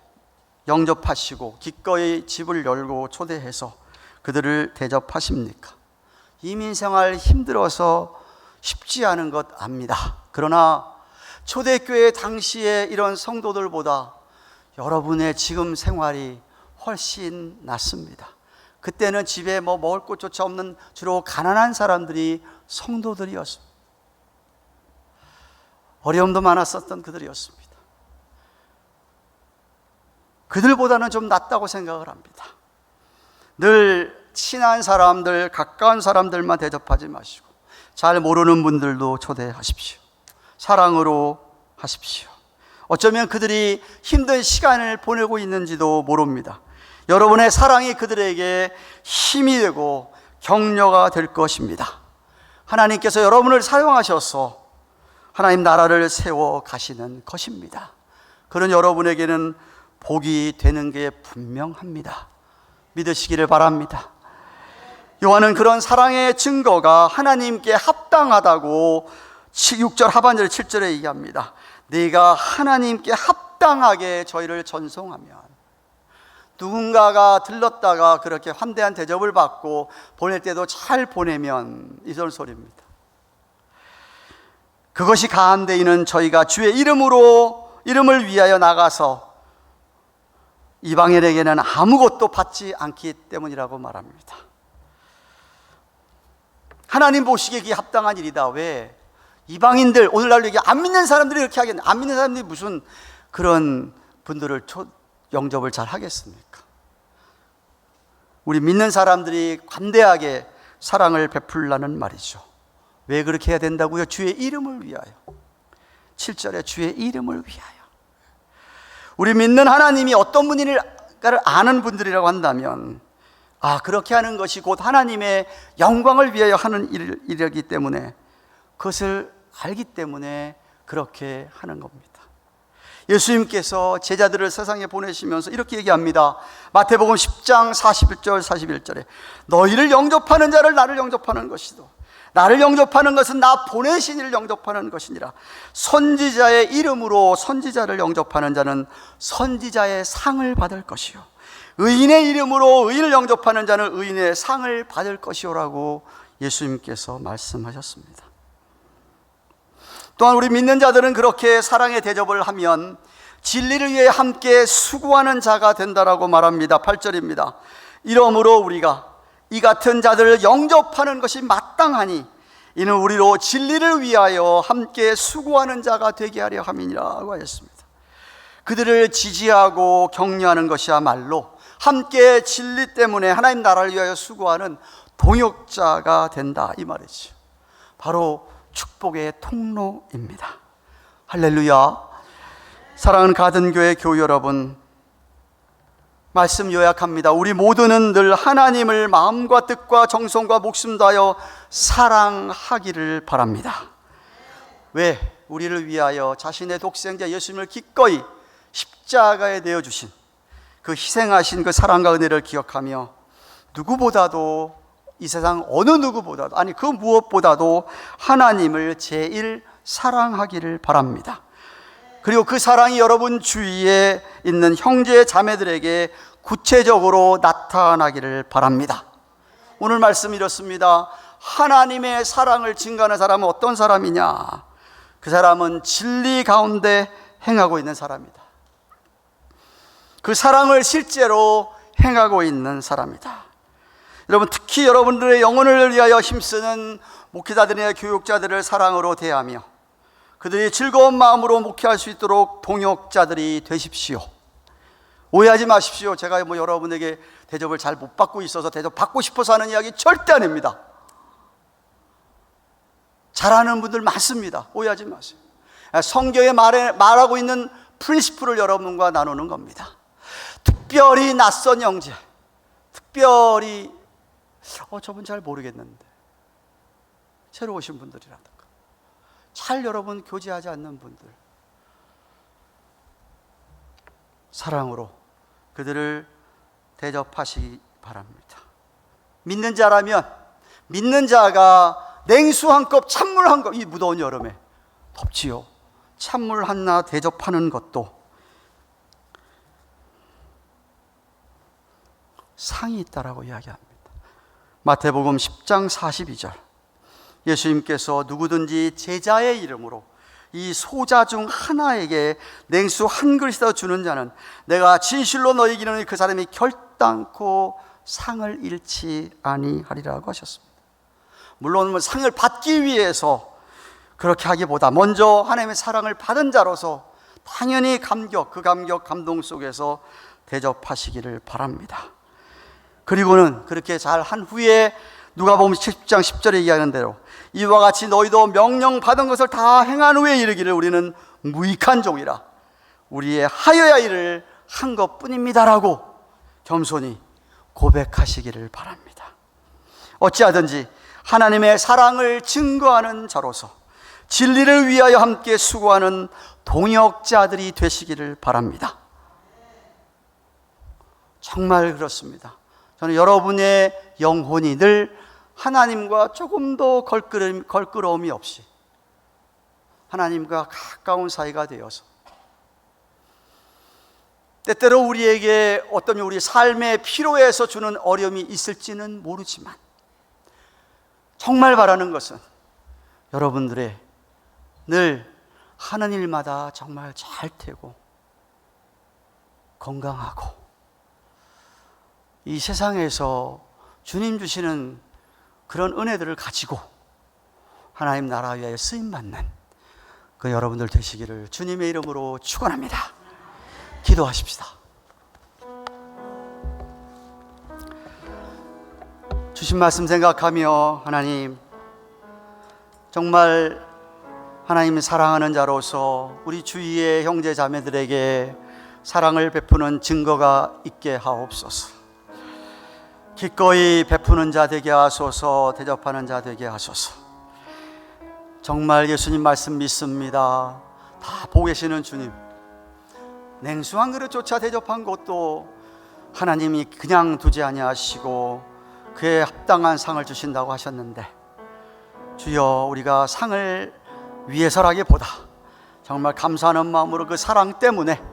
영접하시고 기꺼이 집을 열고 초대해서 그들을 대접하십니까? 이민생활 힘들어서 쉽지 않은 것 압니다. 그러나 초대교회 당시에 이런 성도들보다 여러분의 지금 생활이 훨씬 낫습니다. 그때는 집에 먹을 것조차 없는 주로 가난한 사람들이 성도들이었습니다. 어려움도 많았었던 그들이었습니다. 그들보다는 좀 낫다고 생각을 합니다. 늘 친한 사람들, 가까운 사람들만 대접하지 마시고 잘 모르는 분들도 초대하십시오. 사랑으로 하십시오. 어쩌면 그들이 힘든 시간을 보내고 있는지도 모릅니다. 여러분의 사랑이 그들에게 힘이 되고 격려가 될 것입니다. 하나님께서 여러분을 사용하셔서 하나님 나라를 세워 가시는 것입니다. 그런 여러분에게는 복이 되는 게 분명합니다. 믿으시기를 바랍니다. 요한은 그런 사랑의 증거가 하나님께 합당하다고 6절 하반절 7절에 얘기합니다. 네가 하나님께 합당하게 저희를 전송하면, 누군가가 들렀다가 그렇게 환대한 대접을 받고 보낼 때도 잘 보내면 이런 소리입니다. 그것이 가한데이는 저희가 주의 이름을 위하여 나가서 이방인에게는 아무것도 받지 않기 때문이라고 말합니다. 하나님 보시기에 그게 합당한 일이다. 왜? 이방인들, 오늘날 얘기 안 믿는 사람들이 이렇게 하겠네. 안 믿는 사람들이 무슨 그런 분들을 영접을 잘 하겠습니까? 우리 믿는 사람들이 관대하게 사랑을 베풀라는 말이죠. 왜 그렇게 해야 된다고요? 주의 이름을 위하여. 7절에 주의 이름을 위하여. 우리 믿는 하나님이 어떤 분인가를 아는 분들이라고 한다면, 그렇게 하는 것이 곧 하나님의 영광을 위하여 하는 일이기 때문에, 그것을 알기 때문에 그렇게 하는 겁니다. 예수님께서 제자들을 세상에 보내시면서 이렇게 얘기합니다. 마태복음 10장 41절 41절에 너희를 영접하는 자를 나를 영접하는 것이도, 나를 영접하는 것은 나 보내신 이를 영접하는 것이니라. 선지자의 이름으로 선지자를 영접하는 자는 선지자의 상을 받을 것이요, 의인의 이름으로 의인을 영접하는 자는 의인의 상을 받을 것이요라고 예수님께서 말씀하셨습니다. 또한 우리 믿는 자들은 그렇게 사랑의 대접을 하면 진리를 위해 함께 수고하는 자가 된다라고 말합니다. 8절입니다. 이러므로 우리가 이 같은 자들을 영접하는 것이 마땅하니 이는 우리로 진리를 위하여 함께 수고하는 자가 되게 하려 함이니라고 하였습니다. 그들을 지지하고 격려하는 것이야말로 함께 진리 때문에 하나님 나라를 위하여 수고하는 동역자가 된다, 이 말이죠. 바로 축복의 통로입니다. 할렐루야. 사랑하는 가든교회 교우 여러분, 말씀 요약합니다. 우리 모두는 늘 하나님을 마음과 뜻과 정성과 목숨 다하여 사랑하기를 바랍니다. 왜? 우리를 위하여 자신의 독생자 예수님을 기꺼이 십자가에 내어주신 그 희생하신 그 사랑과 은혜를 기억하며 누구보다도, 이 세상 어느 누구보다도, 아니 그 무엇보다도 하나님을 제일 사랑하기를 바랍니다. 그리고 그 사랑이 여러분 주위에 있는 형제 자매들에게 구체적으로 나타나기를 바랍니다. 오늘 말씀 이렇습니다. 하나님의 사랑을 증거하는 사람은 어떤 사람이냐? 그 사람은 진리 가운데 행하고 있는 사람이다. 그 사랑을 실제로 행하고 있는 사람이다. 여러분, 특히 여러분들의 영혼을 위하여 힘쓰는 목회자들이나 교육자들을 사랑으로 대하며 그들이 즐거운 마음으로 목회할 수 있도록 동역자들이 되십시오. 오해하지 마십시오. 제가 여러분에게 대접을 잘 못 받고 있어서 대접 받고 싶어서 하는 이야기 절대 아닙니다. 잘하는 분들 많습니다. 오해하지 마세요. 성경에 말하고 있는 프린시플을 여러분과 나누는 겁니다. 특별히 낯선 형제, 특별히 저분 잘 모르겠는데, 새로 오신 분들이라든가, 잘 여러분 교제하지 않는 분들, 사랑으로 그들을 대접하시기 바랍니다. 믿는 자라면, 믿는 자가 냉수 한 컵, 찬물 한 컵, 이 무더운 여름에 덥지요. 찬물 하나 대접하는 것도 상이 있다라고 이야기합니다. 마태복음 10장 42절, 예수님께서 누구든지 제자의 이름으로 이 소자 중 하나에게 냉수 한 그릇이라도 주는 자는 내가 진실로 너희에게 이르노니 그 사람이 결단코 상을 잃지 아니하리라고 하셨습니다. 물론 상을 받기 위해서 그렇게 하기보다 먼저 하나님의 사랑을 받은 자로서 당연히 그 감격, 감동 속에서 대접하시기를 바랍니다. 그리고는 그렇게 잘 한 후에 누가복음 10장 10절에 얘기하는 대로 이와 같이 너희도 명령 받은 것을 다 행한 후에 이르기를 우리는 무익한 종이라 우리의 하여야 일을 한 것뿐입니다라고 겸손히 고백하시기를 바랍니다. 어찌하든지 하나님의 사랑을 증거하는 자로서 진리를 위하여 함께 수고하는 동역자들이 되시기를 바랍니다. 정말 그렇습니다. 저는 여러분의 영혼이 늘 하나님과 조금 더 걸끄러움이 없이 하나님과 가까운 사이가 되어서 때때로 우리에게 어떤 우리 삶의 피로에서 주는 어려움이 있을지는 모르지만 정말 바라는 것은 여러분들의 늘 하는 일마다 정말 잘 되고 건강하고 이 세상에서 주님 주시는 그런 은혜들을 가지고 하나님 나라 위하여 쓰임받는 그 여러분들 되시기를 주님의 이름으로 축원합니다. 기도하십시다. 주신 말씀 생각하며 하나님, 정말 하나님 사랑하는 자로서 우리 주위의 형제 자매들에게 사랑을 베푸는 증거가 있게 하옵소서. 기꺼이 베푸는 자 되게 하소서. 대접하는 자 되게 하소서. 정말 예수님 말씀 믿습니다. 다 보고 계시는 주님, 냉수 한 그릇조차 대접한 것도 하나님이 그냥 두지 아니하시고 그에 합당한 상을 주신다고 하셨는데, 주여 우리가 상을 위해서라기보다 정말 감사하는 마음으로 그 사랑 때문에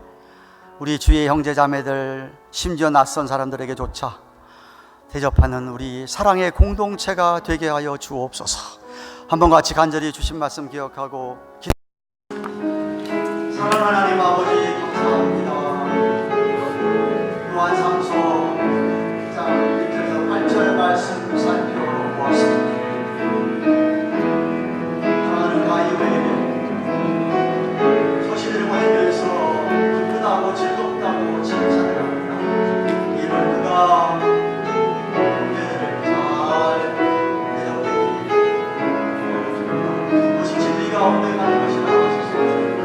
우리 주의 형제 자매들, 심지어 낯선 사람들에게조차 대접하는 우리 사랑의 공동체가 되게 하여 주옵소서. 한번 같이 간절히 주신 말씀 기억하고 사랑하는 하나님 아버지, 감사합니다. 요한상서 1장 1절에서 8절 말씀 살펴보았습니다. 사랑하는 가이오에게 서신을 보내면서 기쁘다고 즐겁다고 칭찬을 합니다. 이를 그가 형제들을 잘 대접했기 때문에 그것이 진리가 없는 가는 것이라 하셨습니다.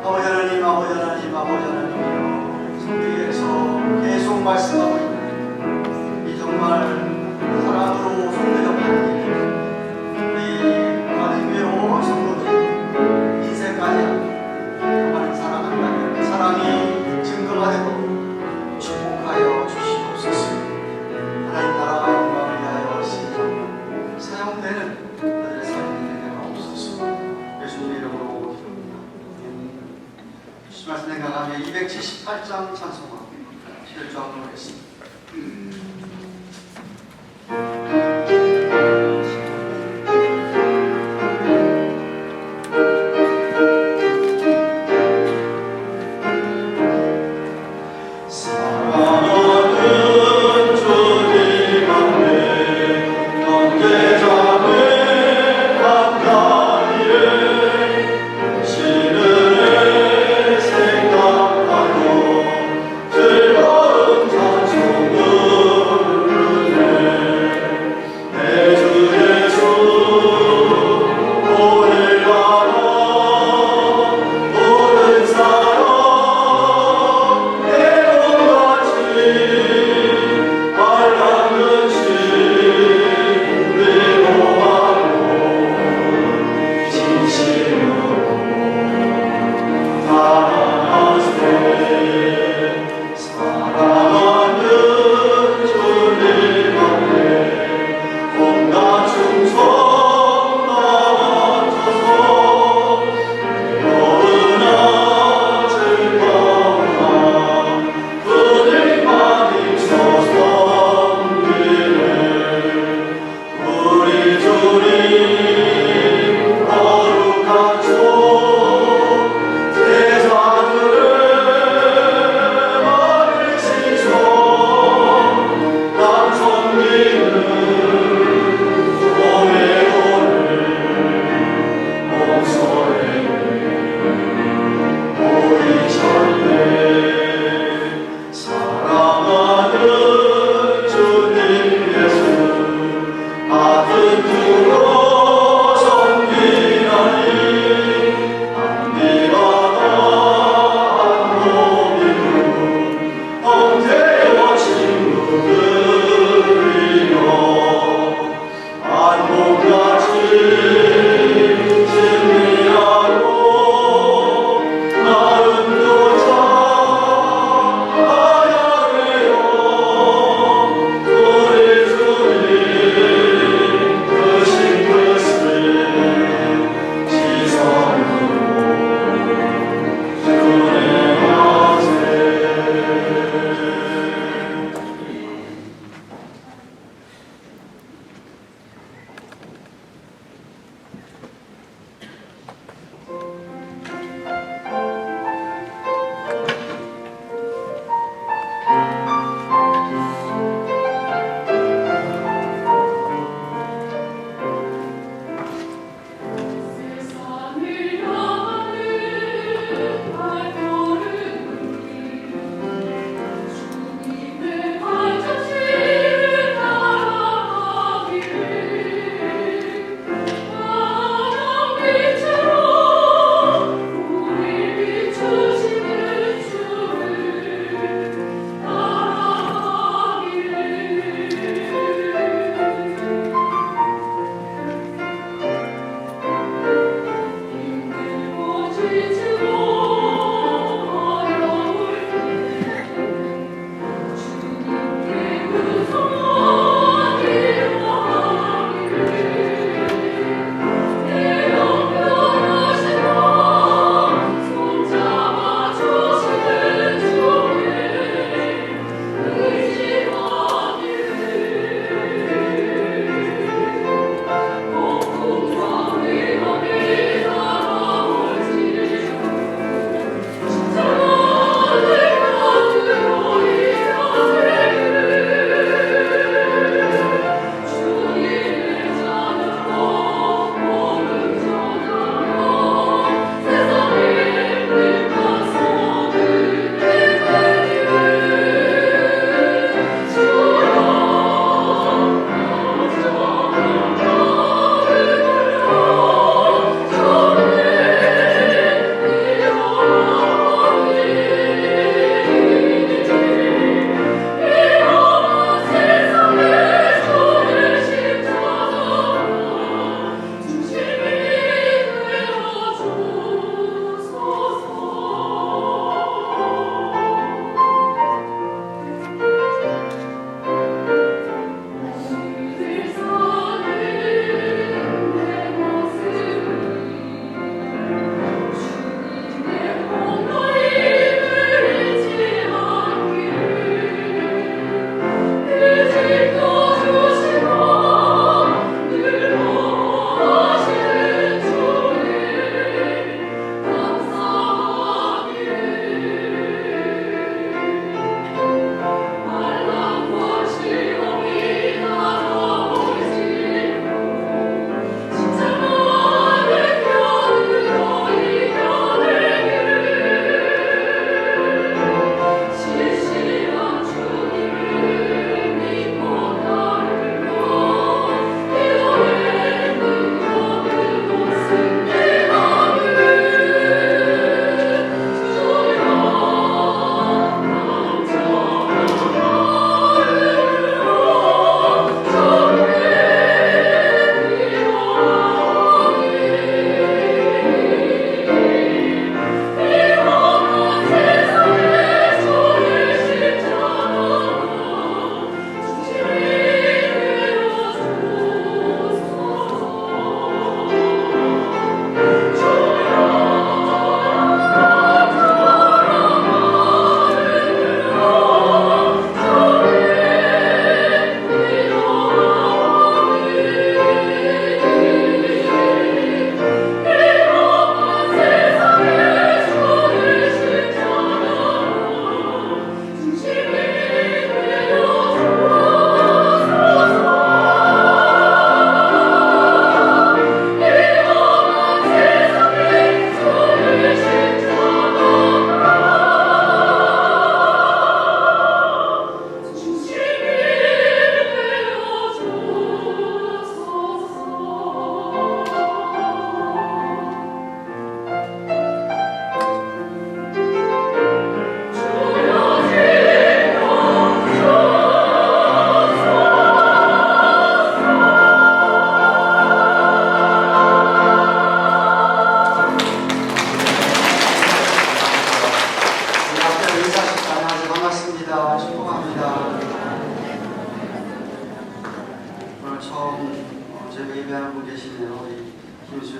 아버지 하나님, 아버지 하나님, 아버지 하나님이여, 성경에서 계속 말씀하고 있는 이 정말 사랑으로 손대접하는 우리 많은 교회 온 성도들이 인생까지 정말 사랑한다는 그 사랑이 증거가 되고 축복하여 주시옵소서. 하나님 나라가 영광을 위하여 쓰임받는 사용되는 그들의 삶이 되게 하옵소서. 예수님의 이름으로 기도합니다. 주신 말씀 생각하며 278장 찬송합니다. 7절 한번 하겠습니다.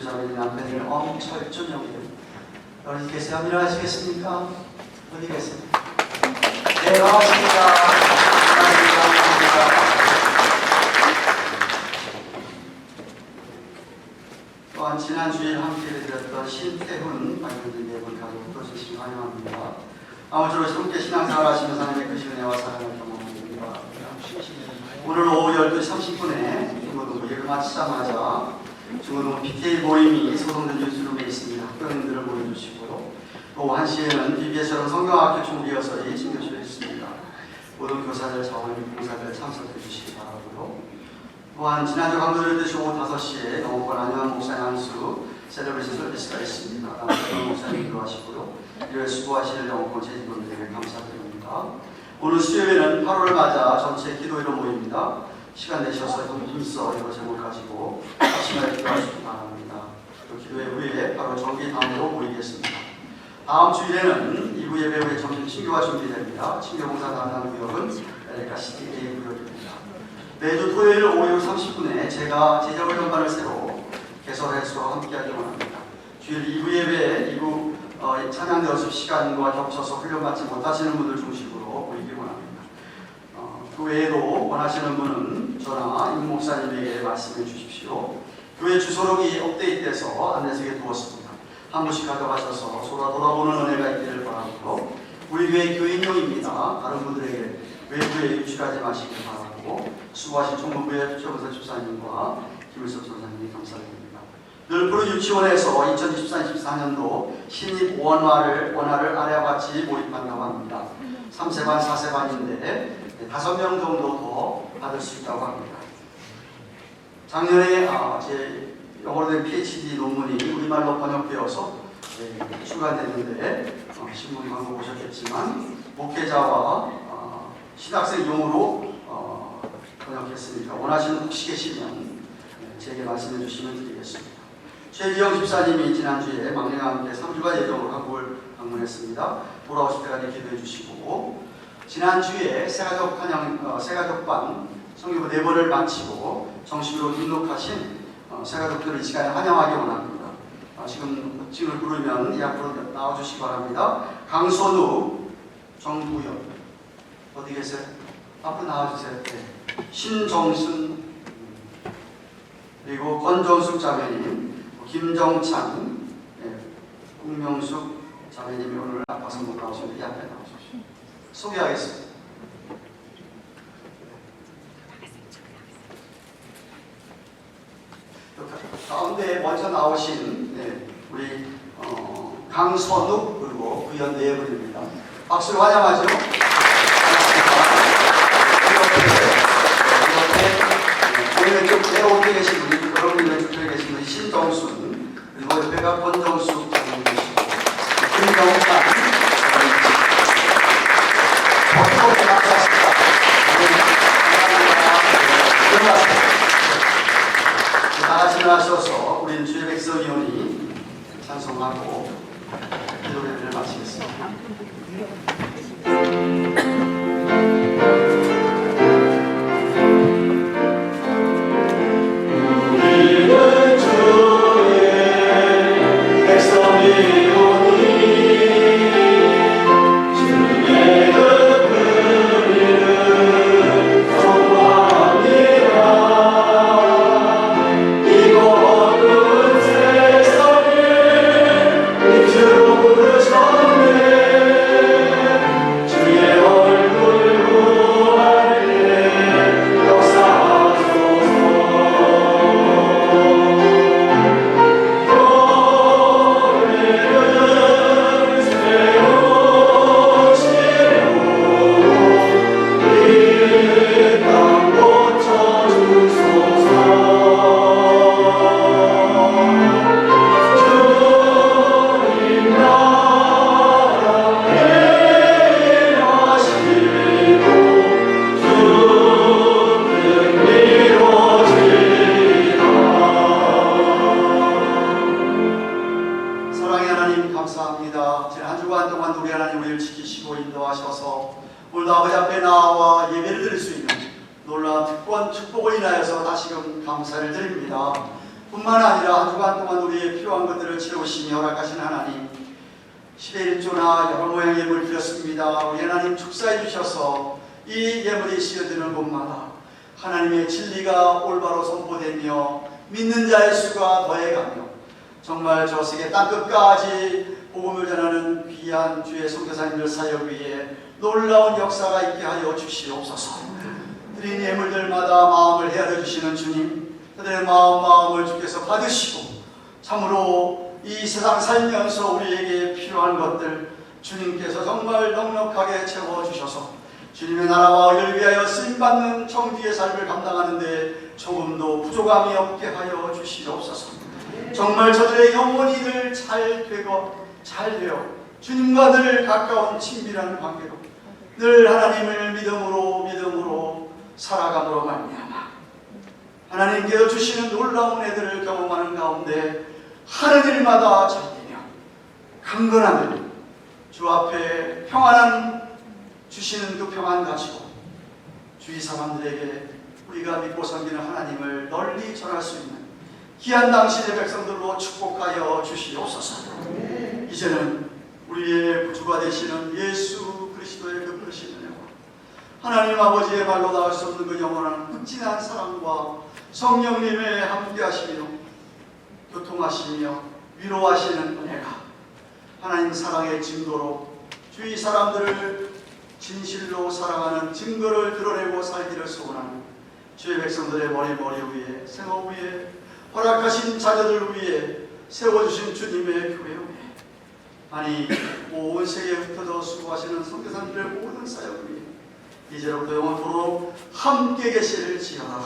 자매님 남편인 엄철준 형님 어디 계세요? 일어나시겠습니까? 어디 계세요? 네, 반갑습니다. 감사합니다. 또한 지난 주일 함께 드렸던 신태훈 박영진 네분 가족도 진심으로 환영합니다. 아무쪼록 함께 신앙생활 하시면서 하나님의 크신 은혜와 사랑을 경험합니다. 오늘 오후 12시 30분에 중고등부 예를 마치자마자 중고등부 PTA 모임이 소동전 뉴스룸에 있습니다. 학교인들을 모여주시고요. 오후 1시에는 BBS처럼 성경학교 총리여서의 진교실에 있습니다. 모든 교사들, 자원 봉사들 참석해 주시기 바라고요. 또한 지난주 강조드렸듯이 오후 5시에 영업관 안녕한 목사님 한수 셀러브레이션 서비스가 있습니다. 안녕한 목사님 기도하시고요. 이를 수고하시는 영업관 재직원들에게 감사드립니다. 오늘 수요일에는 8월을 맞아 전체 기도회로 모입니다. 시간 내셔서 힘써 이거 제목 가지고 아침에 기도하시기 바랍니다. 또 기도회 후에 바로 정기 다음으로 모이겠습니다. 다음 주일에는 2부 예배 후에 점심 친교가 준비됩니다. 친교봉사 담당 구역은 LKCT A 구역입니다. 매주 토요일 오후 30분에 제가 제자훈련반을 새로 개설해서 함께하기 원합니다. 주일 2부 예배에 2부 찬양 연습 시간과 겹쳐서 훈련 받지 못하시는 분들 중심으로 모이기 원합니다. 그 외에도 원하시는 분은 저나 임 목사님에게 말씀해 주십시오. 교회 주소록이 업데이트돼서 안내석에 두었습니다. 한 분씩 가져가셔서 서로 돌아보는 은혜가 있기를 바라고, 우리 교회 교인용입니다. 다른 분들에게 외부에 유출하지 마시길 바라고, 수고하신 총무부의 최원석 집사님과 김일석 전사님이 감사드립니다. 늘프로 유치원에서 2024-24년도 신입 원화를 아래와 같이 모집한다고 합니다. 3세반, 4세반인데 5명 정도 더 받을 수 있다고 합니다. 작년에 제 영어로 된 PhD 논문이 우리말로 번역되어서 출간됐는데 신문이 방금 보셨겠지만 목회자와 신학생 용어로 번역했으니까 원하시는 혹시 계시면 제게 말씀해 주시면 드리겠습니다. 최기영 집사님이 지난주에 막내와 함께 3주간 예정으로 한국을 방문했습니다. 돌아오실 때까지 기도해 주시고, 지난주에 새가족반 성교부 4번을 마치고 정식으로 등록하신 새가족들을 이 시간에 환영하기 원합니다. 지금 칭을 부르면 이 앞으로 나와주시기 바랍니다. 강선우, 정구현, 어디 계세요? 앞으로 나와주세요. 네. 신정순, 그리고 권정숙 자매님, 김정찬, 국명숙 자매님이 오늘 아파서 못 나오시는데 이 앞에 나오십시오. 소개하겠습니다. 가운데 먼저 나오신 우리 강선욱 그리고 구현 4분입니다. 박수로 환영하죠. 왼쪽에 오른쪽에 계신 분이, 여러분 왼쪽에 계신 분이 신정순, 그리고 옆에가 권정숙 장님 계시고, 김정찬, 박수로 감사합니다. 다 같이 일어나셔서 우리는 주의 백성이오니 찬송하고 기도를 마치겠습니다. 뿐만 아니라 한 주간 동안 우리의 필요한 것들을 채우시니 허락하신 하나님, 10의 1조나 여러 모양의 예물을 드렸습니다. 우리 하나님 축사해 주셔서 이 예물이 씌어지는 곳마다 하나님의 진리가 올바로 선포되며 믿는 자의 수가 더해가며 정말 저 세계 땅끝까지 복음을 전하는 귀한 주의 선교사님들 사역 위에 놀라운 역사가 있게 하여 주시옵소서. 드린 예물들마다 마음을 헤아려 주시는 주님, 그들의 마음을 주께서 받으시고 참으로 이 세상 살면서 우리에게 필요한 것들 주님께서 정말 넉넉하게 채워주셔서 주님의 나라와 의를 위하여 쓰임받는 청지의 삶을 감당하는 데 조금도 부족함이 없게 하여 주시옵소서. 정말 저들의 영혼이 늘 잘 되어 주님과 늘 가까운 친밀한 관계로 늘 하나님을 믿음으로 살아감으로 말미암아 하나님께서 주시는 놀라운 애들을 경험하는 가운데 하는 일마다 잘되며 강건함을 주 앞에 평안한 주시는 그 평안 가지고 주위 사람들에게 우리가 믿고 섬기는 하나님을 널리 전할 수 있는 귀한 당신의 백성들로 축복하여 주시옵소서. 이제는 우리의 주가 되시는 예수 그리스도의 그 크신 은혜와 하나님 아버지의 말로 나올 수 없는 그 영원한 극진한 사랑과 성령님의 함께하시며 교통하시며 위로하시는 은혜가 하나님 사랑의 증거로 주위 사람들을 진실로 사랑하는 증거를 드러내고 살기를 소원하는 주의 백성들의 머리 위에 생업 위에 허락하신 자녀들 위에 세워주신 주님의 교회 위에 아니 온 세계에 흩어져 수고하시는 선교사님들의 모든 사역 위에 이제로부터 영원토록 함께 계실지어다.